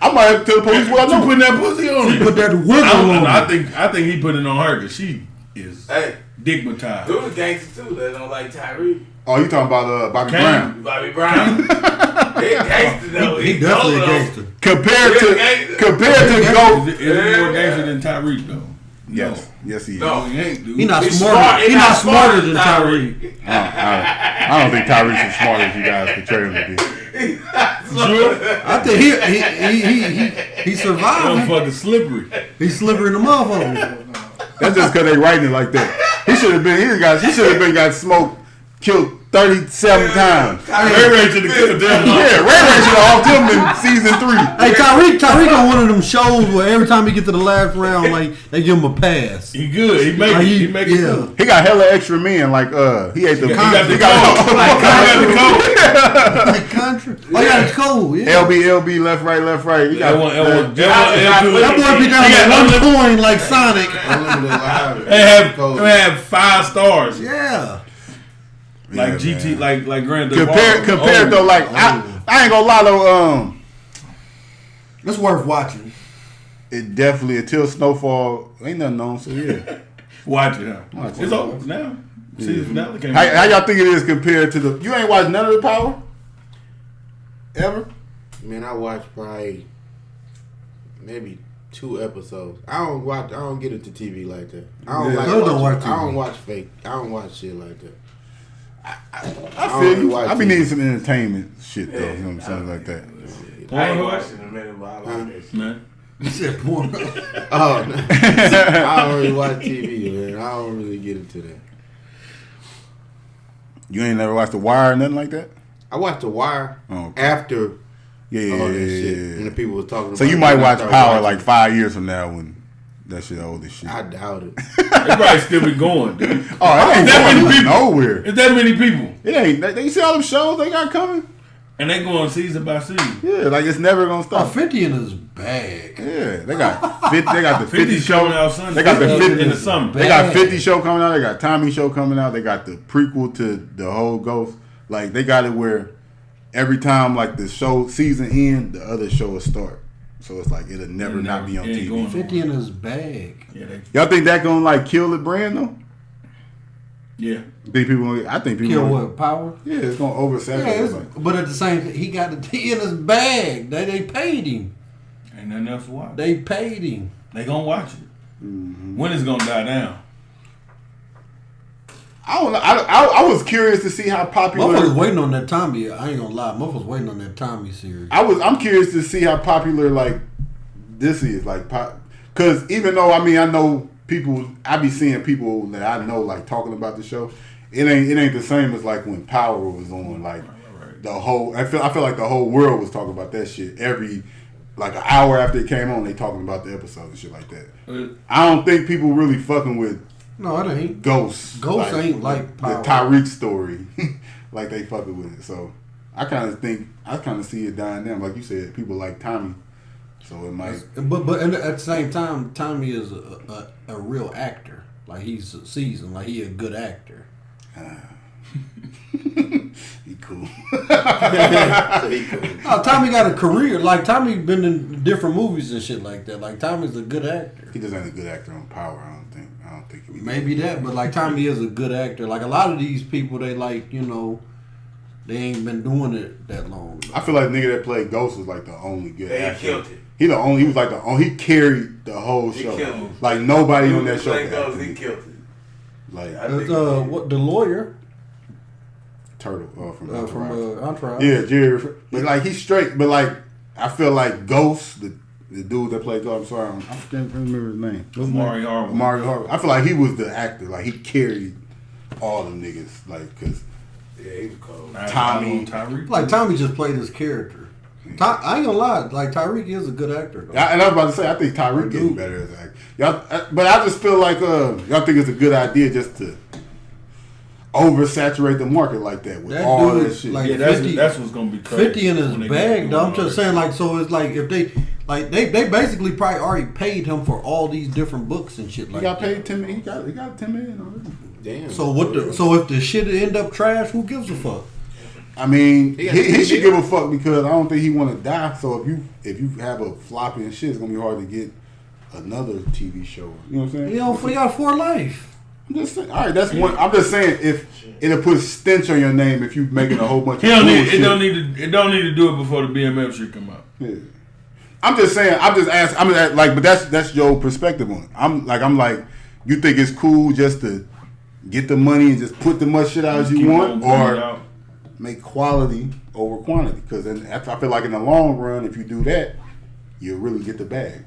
I might have to tell the police what I You know. putting that pussy on He her. put that wiggle on. I think he put it on her because she is Hey, digmatized. dude, the gangster too. They don't like Tyreek. Oh, you talking about Bobby Cam. Brown? Bobby Brown. He a gangster though. He definitely a gangster. Compared to Ghost. Is he more gangster than Tyreek, though? Yes, he is. No. He ain't, dude. He not He's smarter. smart. He not smarter than Tyreek. I don't think Tyreek's as smart as you guys portray him to be. Sure? I think he survived. Motherfucking slippery. He's slippery in the motherfucker. That's just because they writing it like that. He should have been got smoked, killed 37 times. Ray Ray should have killed them. Yeah, Ray Ray should have offed him in season 3. Hey, Tyreek on one of them shows where every time he get to the last round, like they give him a pass. He good. He make Like, it. He make it. yeah. Good. He got hella extra men. Like he ate the. He got the he got code. He got the code. Like country. Oh yeah, it's cool. Yeah. LB, left, right. He got That boy be down to one coin like Sonic. They have 5 stars. Yeah. Like Yeah, GT, man. like Grand Theft Auto. Compared though, like I ain't gonna lie though. It's worth watching. It definitely until Snowfall ain't nothing known. So yeah. Watch it, huh? Watch it. It's over now. Season finale came How out. y'all think it is compared to the? You ain't watched none of the Power ever? Man, I watched probably maybe 2 episodes. I don't get into TV like that. I don't watch fake. I don't watch shit like that. I feel you. I be needing some entertainment shit though. You know what I'm saying, like that. I ain't watching in a minute, but I like that shit. Man. You said porn. Oh, no. I don't really watch TV, man. I don't really get into that. You ain't never watched The Wire or nothing like that? I watched The Wire Okay. after Yeah, all that shit. When the people was talking about So you it, might and I watch started Power watching like 5 years from now when That shit old as shit. I doubt it. They probably still be going, dude. Oh, it ain't that going many people. nowhere. It's that many people. It ain't. You see all them shows they got coming? And they going season by season. Yeah, like it's never gonna stop. 50 in his bag. Yeah, they got 50. They got the 50 show coming out Sunday. They got the 50 in the summer. They got 50 show coming out. They got Tommy show coming out. They got the prequel to the whole Ghost. Like they got it where every time like the show season end, the other show will start. So it's like it'll never not be on TV. 50 in his bag. Yeah, y'all think that gonna like kill the brand though? Yeah. Think people? I think people kill what power? Yeah, it's gonna oversaturate. But at the same time, he got the T in his bag. They paid him. Ain't nothing else to watch. They paid him. They gonna watch it. Mm-hmm. When it's gonna die down? I don't know. I was curious to see how popular. Motherfuckers waiting on that Tommy. I ain't gonna lie. Motherfuckers waiting on that Tommy series. I'm curious to see how popular like this is. Like, because even though I know people, I be seeing people that I know like talking about the show. It ain't the same as like when Power was on. Like the whole. I feel like the whole world was talking about that shit every. Like an hour after it came on, they talking about the episode and shit like that. I don't think people really fucking with. No, it ain't. Ghosts. Ghosts ain't like Power. The Tyreek story. Like they fucking with it. So I kind of see it dying down. Like you said, people like Tommy. So it might. But at the same time, Tommy is a real actor. Like he's seasoned. Like he a good actor. He cool. He cool. Oh, Tommy got a career. Like Tommy been in different movies and shit like that. Like Tommy's a good actor. He just ain't a good actor on Power. I don't think he maybe that, but like Tommy is a good actor. Like a lot of these people, they like they ain't been doing it that long. I feel like the nigga that played Ghost was like the only good actor. He killed it. He was like the only. He carried the whole show. Like nobody on that show. He killed it. Like what the lawyer. Turtle from Entourage. Yeah, Jerry. But like he's straight. But like I feel like Ghost, the dude that played Ghost. I'm sorry, I can't remember his name. Amari Harvey. I feel like he was the actor. Like he carried all them niggas. Like because he was cold. Tommy. Like Tommy just played his character. I ain't gonna lie. Like Tyreek is a good actor. Though. And I was about to say I think Tyreek getting better as an actor. Y'all, but I just feel like y'all think it's a good idea just to oversaturate the market like that with all that shit. Like that's what's gonna be crazy. 50 in his bag, though. I'm just saying, like, so it's like if they basically probably already paid him for all these different books and shit like that. He got paid $10 million. He got $10 million already. Damn. So if the shit end up trash, who gives a fuck? I mean, he should give a fuck because I don't think he want to die. So if you have a floppy and shit, it's gonna be hard to get another TV show. You know what I'm saying? We got for life. I'm just saying. All right, that's one. I'm just saying if it'll put stench on your name if you making a whole bunch of bullshit. It don't need to do it before the BMF shit come out. Yeah. I'm just saying. I'm just asking. But that's your perspective on it. I'm like, you think it's cool just to get the money and just put the much shit out as you want, or make quality over quantity? Because I feel like in the long run, if you do that, you'll really get the bag.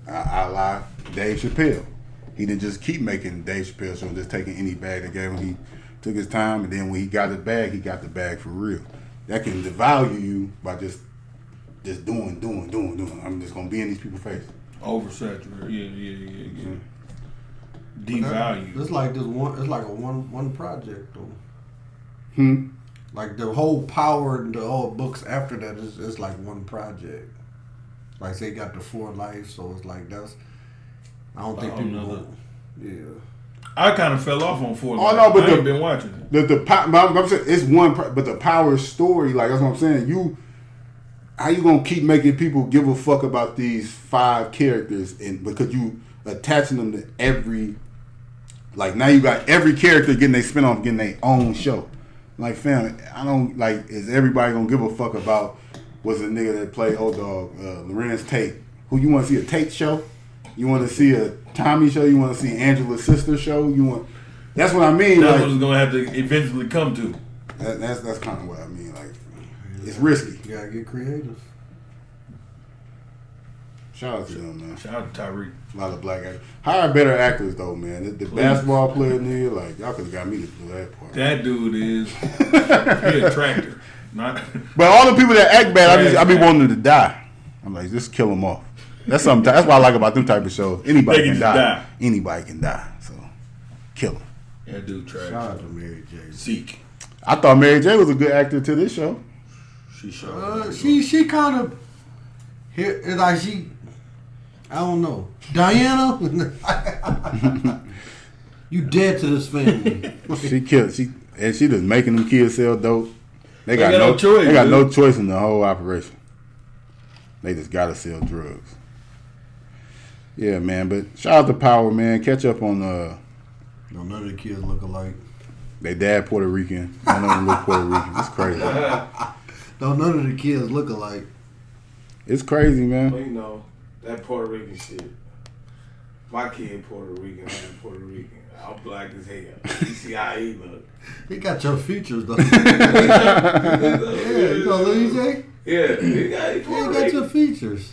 I lie. Dave Chappelle. He didn't just keep making Dave Chappelle show, just taking any bag they gave him. He took his time, and then when he got the bag, he got the bag for real. That can devalue you by just doing. I'm just gonna be in these people's face. Oversaturated. Yeah. Devalue. It's like this one. It's like a one project though. Like the whole Power and all books after that is like one project. Like they got the 4 Life, so it's like that's. I don't think people. Yeah. I kind of fell off on 4 Life. Oh no, but I ain't been watching it. I'm saying it's one, but the Power story, like that's what I'm saying. How you gonna keep making people give a fuck about these 5 characters, and because you attaching them to every. Like now you got every character getting their spinoff, getting their own show. Like fam, I don't like. Is everybody gonna give a fuck about? Was a nigga that played Old Dog, Lorenz Tate? Who you want to see a Tate show? You want to see a Tommy show? You want to see Angela's sister show? That's what I mean. That's like, what it's gonna have to eventually come to. That's kind of what I mean. Like it's risky. You gotta get creative. Shout out to them, man. Shout out to Tyreek. A lot of black actors. Hire better actors though, man. The basketball player nigga, like y'all could have got me to do that part. That dude is he a tractor. Not. But all the people that act bad, I be wanting them to die. I'm like, just kill them off. That's something. That's what I like about them type of shows. Anybody They can can die. die. Anybody can die. So kill him. Yeah, dude, trash. Shout out to Mary J. Seek. I thought Mary J was a good actor to this show. She showed. She kind of here like she. I don't know, Diana. You dead to this family. She killed. She just making them kids sell dope. They got no choice. They got dude. no choice in the whole operation. They just gotta sell drugs. Yeah, man. But shout out to Power, man. Catch up on No, none of the kids look alike. they dad Puerto Rican. None of them look Puerto Rican. It's crazy. No, none of the kids look alike. It's crazy, Well, man. you know, that Puerto Rican shit. My kid Puerto Rican, I'm Puerto Rican. I'm black as hell. You see how he look. He got your features though. Yeah, you know Lil J? Yeah, he He Puerto got Rican. your features.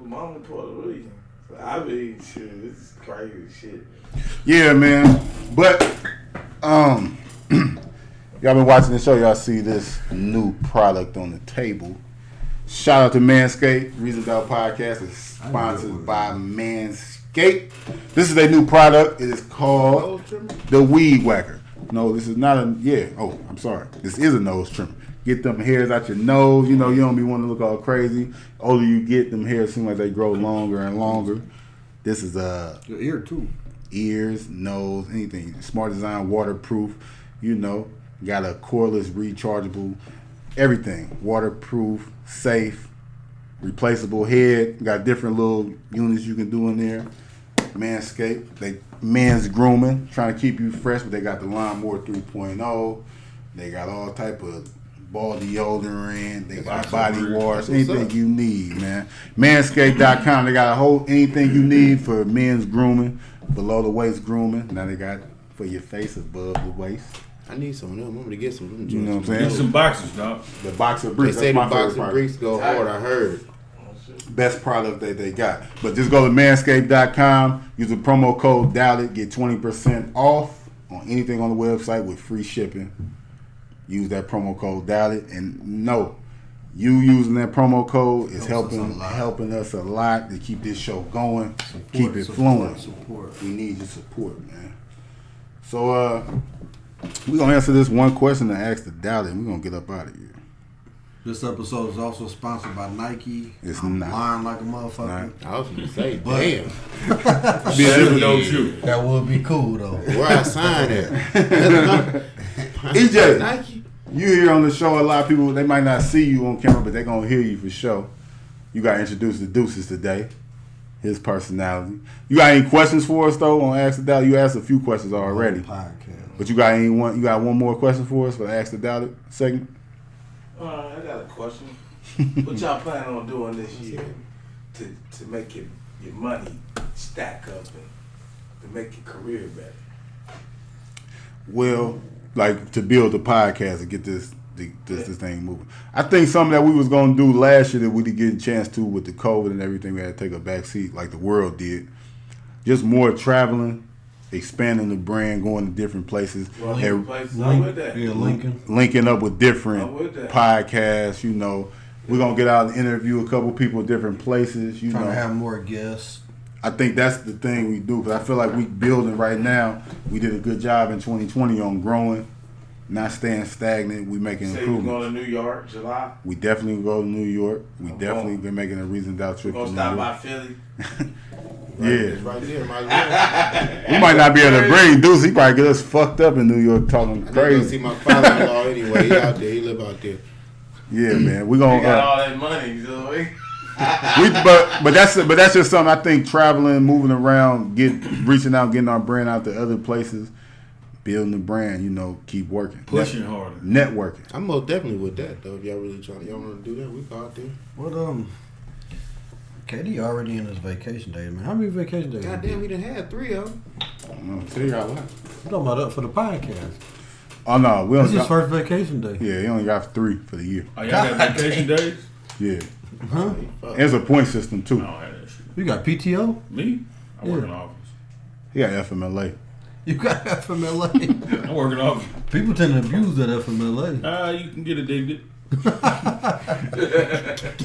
Mama Puerto Rican. So I mean, shit, this is crazy shit. Yeah, man. But y'all been watching the show. Y'all see this new product on the table. Shout out to Manscaped. Reason Doubt Podcast is sponsored by Manscaped. This is a new product. It is called the Weed Whacker. No, this is not a, yeah. Oh, I'm sorry. This is a nose trimmer. Get them hairs out your nose. You know, you don't be wanting to look all crazy. Older you get, them hairs seem like they grow longer and longer. This is Your ear too. ears, nose, anything. Smart design, waterproof. You know, got a cordless, rechargeable, everything. Waterproof, safe, replaceable head. Got different little units you can do in there. Manscaped, they men's grooming, trying to keep you fresh, but they got the Lawnmower 3.0. They got all type of ball deodorant. They got body wash, anything you need, man. Manscaped.com. They got a whole anything you need for men's grooming, below the waist grooming. Now they got for your face above the waist. I need some of them. I'm gonna get some of them. You know what I'm Need saying? some boxes, dog. The boxer They briefs. say That's the my favorite boxing part. briefs go hard. I heard. Best product that they got. But just go to manscaped.com, use the promo code DOUBTIT, get 20% off on anything on the website with free shipping. Use that promo code DOUBTIT, and no, you using that promo code is helping us a lot to keep this show going, keep it flowing. Support. We need your support, man. So we're gonna answer this one question and ask the Doubt It, and we're gonna get up out of here. This episode is also sponsored by Nike. It's I'm not. lying like a motherfucker. I was gonna say, But- damn, Be a different dope shoe. That would be cool though. where I sign at? EJ, Nike. you here on the show. A lot of people, they might not see you on camera, but they're gonna hear you for sure. You got introduced to Deuces today, his personality. You got any questions for us though on Ask the Doubt? You asked a few questions already, Podcast. but you got one more question for us for the Ask the Doubt segment? I got a question. What y'all planning on doing this year to make your money stack up and to make your career better? Well, like to build the podcast and get this thing moving. I think something that we was gonna do last year that we didn't get a chance to with the COVID and everything, we had to take a back seat like the world did. Just more traveling, expanding the brand, going to different places, and I'm with that. Yeah, Lincoln. linking up with I'm different with that. podcasts. You know, we're gonna get out and interview a couple people in different places. You Trying know, to have more guests. I think that's the thing we do, because I feel like we building right now. We did a good job in 2020 on growing, not staying stagnant. We making Say you're improvements. going to New York, July. We definitely go to New York. We I'm definitely going. been making a Reason Doubt trip We're to going New to York. stop by Philly. It's Yeah, right there. Might as well. we might not be able to bring Deuce. He probably get us fucked up in New York talking I need to go crazy. see my father-in-law anyway. He out there. He live out there. Yeah, man, we You got gonna. all that money, so But that's just something I think traveling, moving around, reaching out, getting our brand out to other places, building the brand. You know, keep working, Pushing harder. networking. I'm most definitely with that though. If y'all really y'all want to do that, we go out there. What KD already in his vacation days, man. How many vacation days? Goddamn, we done had 3 of them. I'm gonna tell you all that. I'm talking about up for the podcast. Oh no, we This only is his got, first vacation day. yeah, he only got 3 for the year. Oh, y'all got vacation days? Yeah, Huh? and it's a point system too. I don't have that shit. You got PTO? Me? I work Yeah. in office. He got FMLA. You got FMLA? I work in office. People tend to abuse that FMLA. You can get addicted.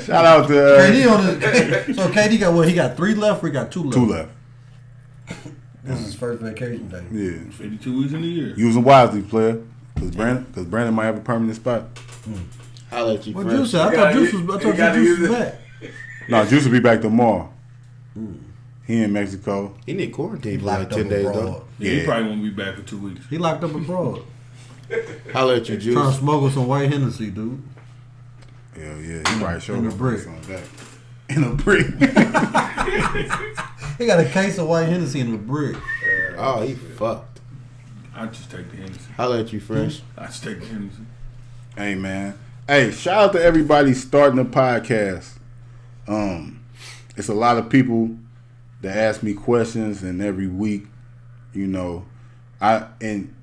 Shout out to KD on the. So KD got what? He got 3 left. Or he got 2 left. 2 left. This is his first vacation day. Yeah. 52 weeks in a year. Using wisely, player. Because Brandon might have a permanent spot. Holla at you, What friend. Juice? I thought Juice was back. No, Juice will be back tomorrow. He in Mexico. He need quarantine for Locked like 10 up days, abroad. though. Yeah, he probably won't be back for 2 weeks. He locked up abroad. Holla at you, Trying to Juice. smoke with some white Hennessy, dude. Hell yeah. He probably showed in up a brick. back. In a brick. He got a case of white Hennessy in the brick. Oh, he fucked. I just take the Hennessy. Holla at you, Fresh. I just take the Hennessy. Hey, man. Hey, shout out to everybody starting a podcast. It's a lot of people that ask me questions, and every week, you know, and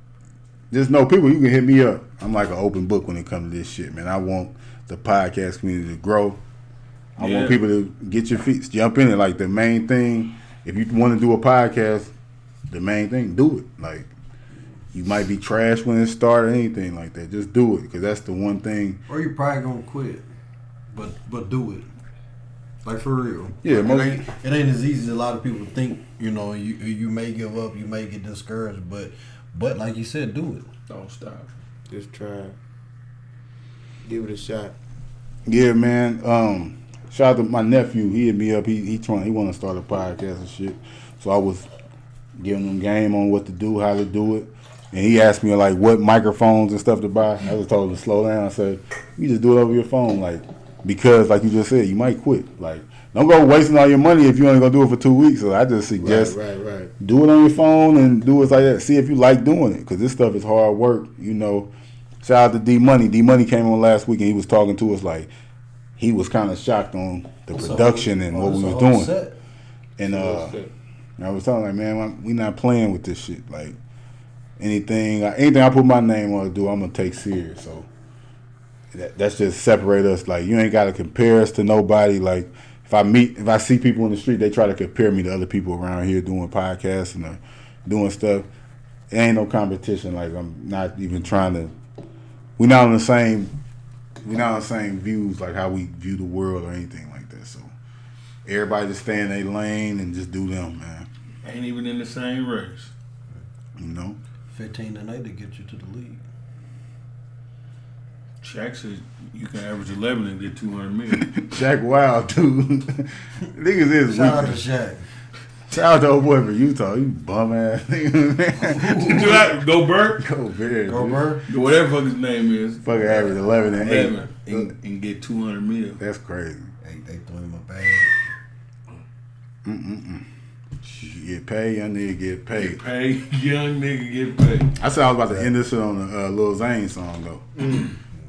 just know people, you can hit me up. I'm like an open book when it comes to this shit, man. I want the podcast community to grow. I want people to get your feet, jump in it. Like the main thing, if you want to do a podcast, the main thing, do it. Like, you might be trash when it starts or anything like that. Just do it, because that's the one thing. Or you probably gonna quit, but do it. Like for real. Yeah, it ain't as easy as a lot of people think. You know, you may give up, you may get discouraged, but like you said, do it. Don't stop. Just try. Give it a shot. Yeah, man. Shout out to my nephew. He hit me up. He want to start a podcast and shit. So I was giving him game on what to do, how to do it. And he asked me like what microphones and stuff to buy. I just told him to slow down. I said, you just do it over your phone, like, because like you just said, you might quit. Like, don't go wasting all your money if you only gonna do it for 2 weeks. So I just suggest right. do it on your phone and do it like that. See if you like doing it, because this stuff is hard work. You know. Shout out to D Money. D Money came on last week and he was talking to us like he was kind of shocked on the production and what we was doing. Set. And I was telling him, like, man, we not playing with this shit. Like, anything I put my name on to do, I'm gonna take serious. So that's just separate us. Like, you ain't gotta compare us to nobody. Like, if I see people in the street, they try to compare me to other people around here doing podcasts and doing stuff. It ain't no competition. Like, I'm not even trying to. We're not on the same views, like how we view the world or anything like that. So everybody just stay in their lane and just do them, man. Ain't even in the same race. You know? 15-8 to get you to the league. Shaq said you can average 11 and get 200 million. Shaq wild, dude. Niggas is Shout out to weak. Shaq. Shout out to old boy from Utah. You bum ass nigga, man. Go Bird. Go Bird. Whatever fuck his name is. Fucking average 11 and 8. And get 200 million. That's crazy. They threw him a bag. You get paid, young nigga get paid. Get paid, young nigga get paid. I said I was about to end this shit on the Lil Zane song though.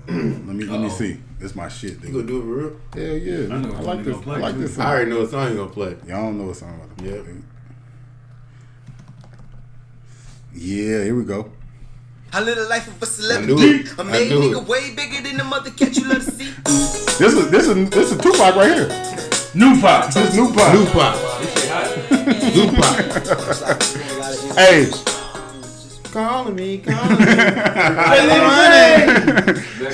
Let me see. This my shit, dude. You gonna do it for real? Hell yeah. I know I like this. play I like too. this song. I already know what song you gonna play. Y'all don't know what song I'm about to play. Yep. dude. Yeah, here we go. I live the life of a I celebrity. knew it. A I made knew nigga it. way bigger than the mother cat you love to see. This is Tupac right here. New Pop. This is New Pop. New Pop. This shit hot. New Pop. Hey. Calling me. Better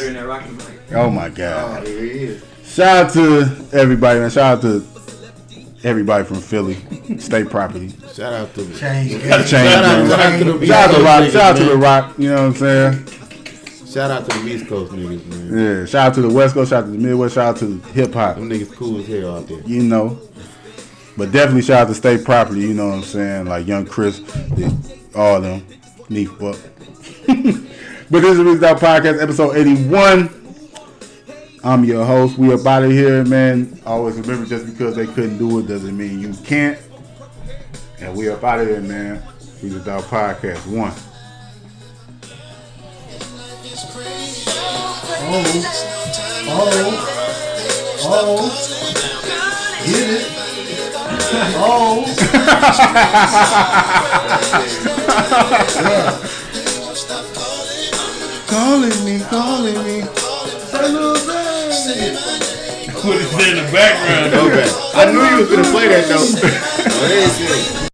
than that Rocky Mike. Oh my Oh, God. here he is. Shout out to everybody, man. Shout out to everybody from Philly. State Property. Shout out to me. Change. Gotta change, Shout out man. to the Shout out to East Rock. Coast Shout out to niggas, the man. Rock. You know what I'm saying? Shout out to the East Coast niggas, man. Yeah. Shout out to the West Coast. Shout out to the Midwest. Shout out to hip hop. Them niggas cool as hell out there. You know. But definitely shout out to State Property. You know what I'm saying? Like Young Chris, all them. Neef Buck. But this is Reason Out Podcast, episode 81. I'm your host. We up out of here, man. Always remember, just because they couldn't do it doesn't mean you can't. And we up out of here, man. Reason Out Podcast 1. Get it. Oh. Calling me. Put it in the background. Okay. I knew you was gonna play that though. Oh, there you go.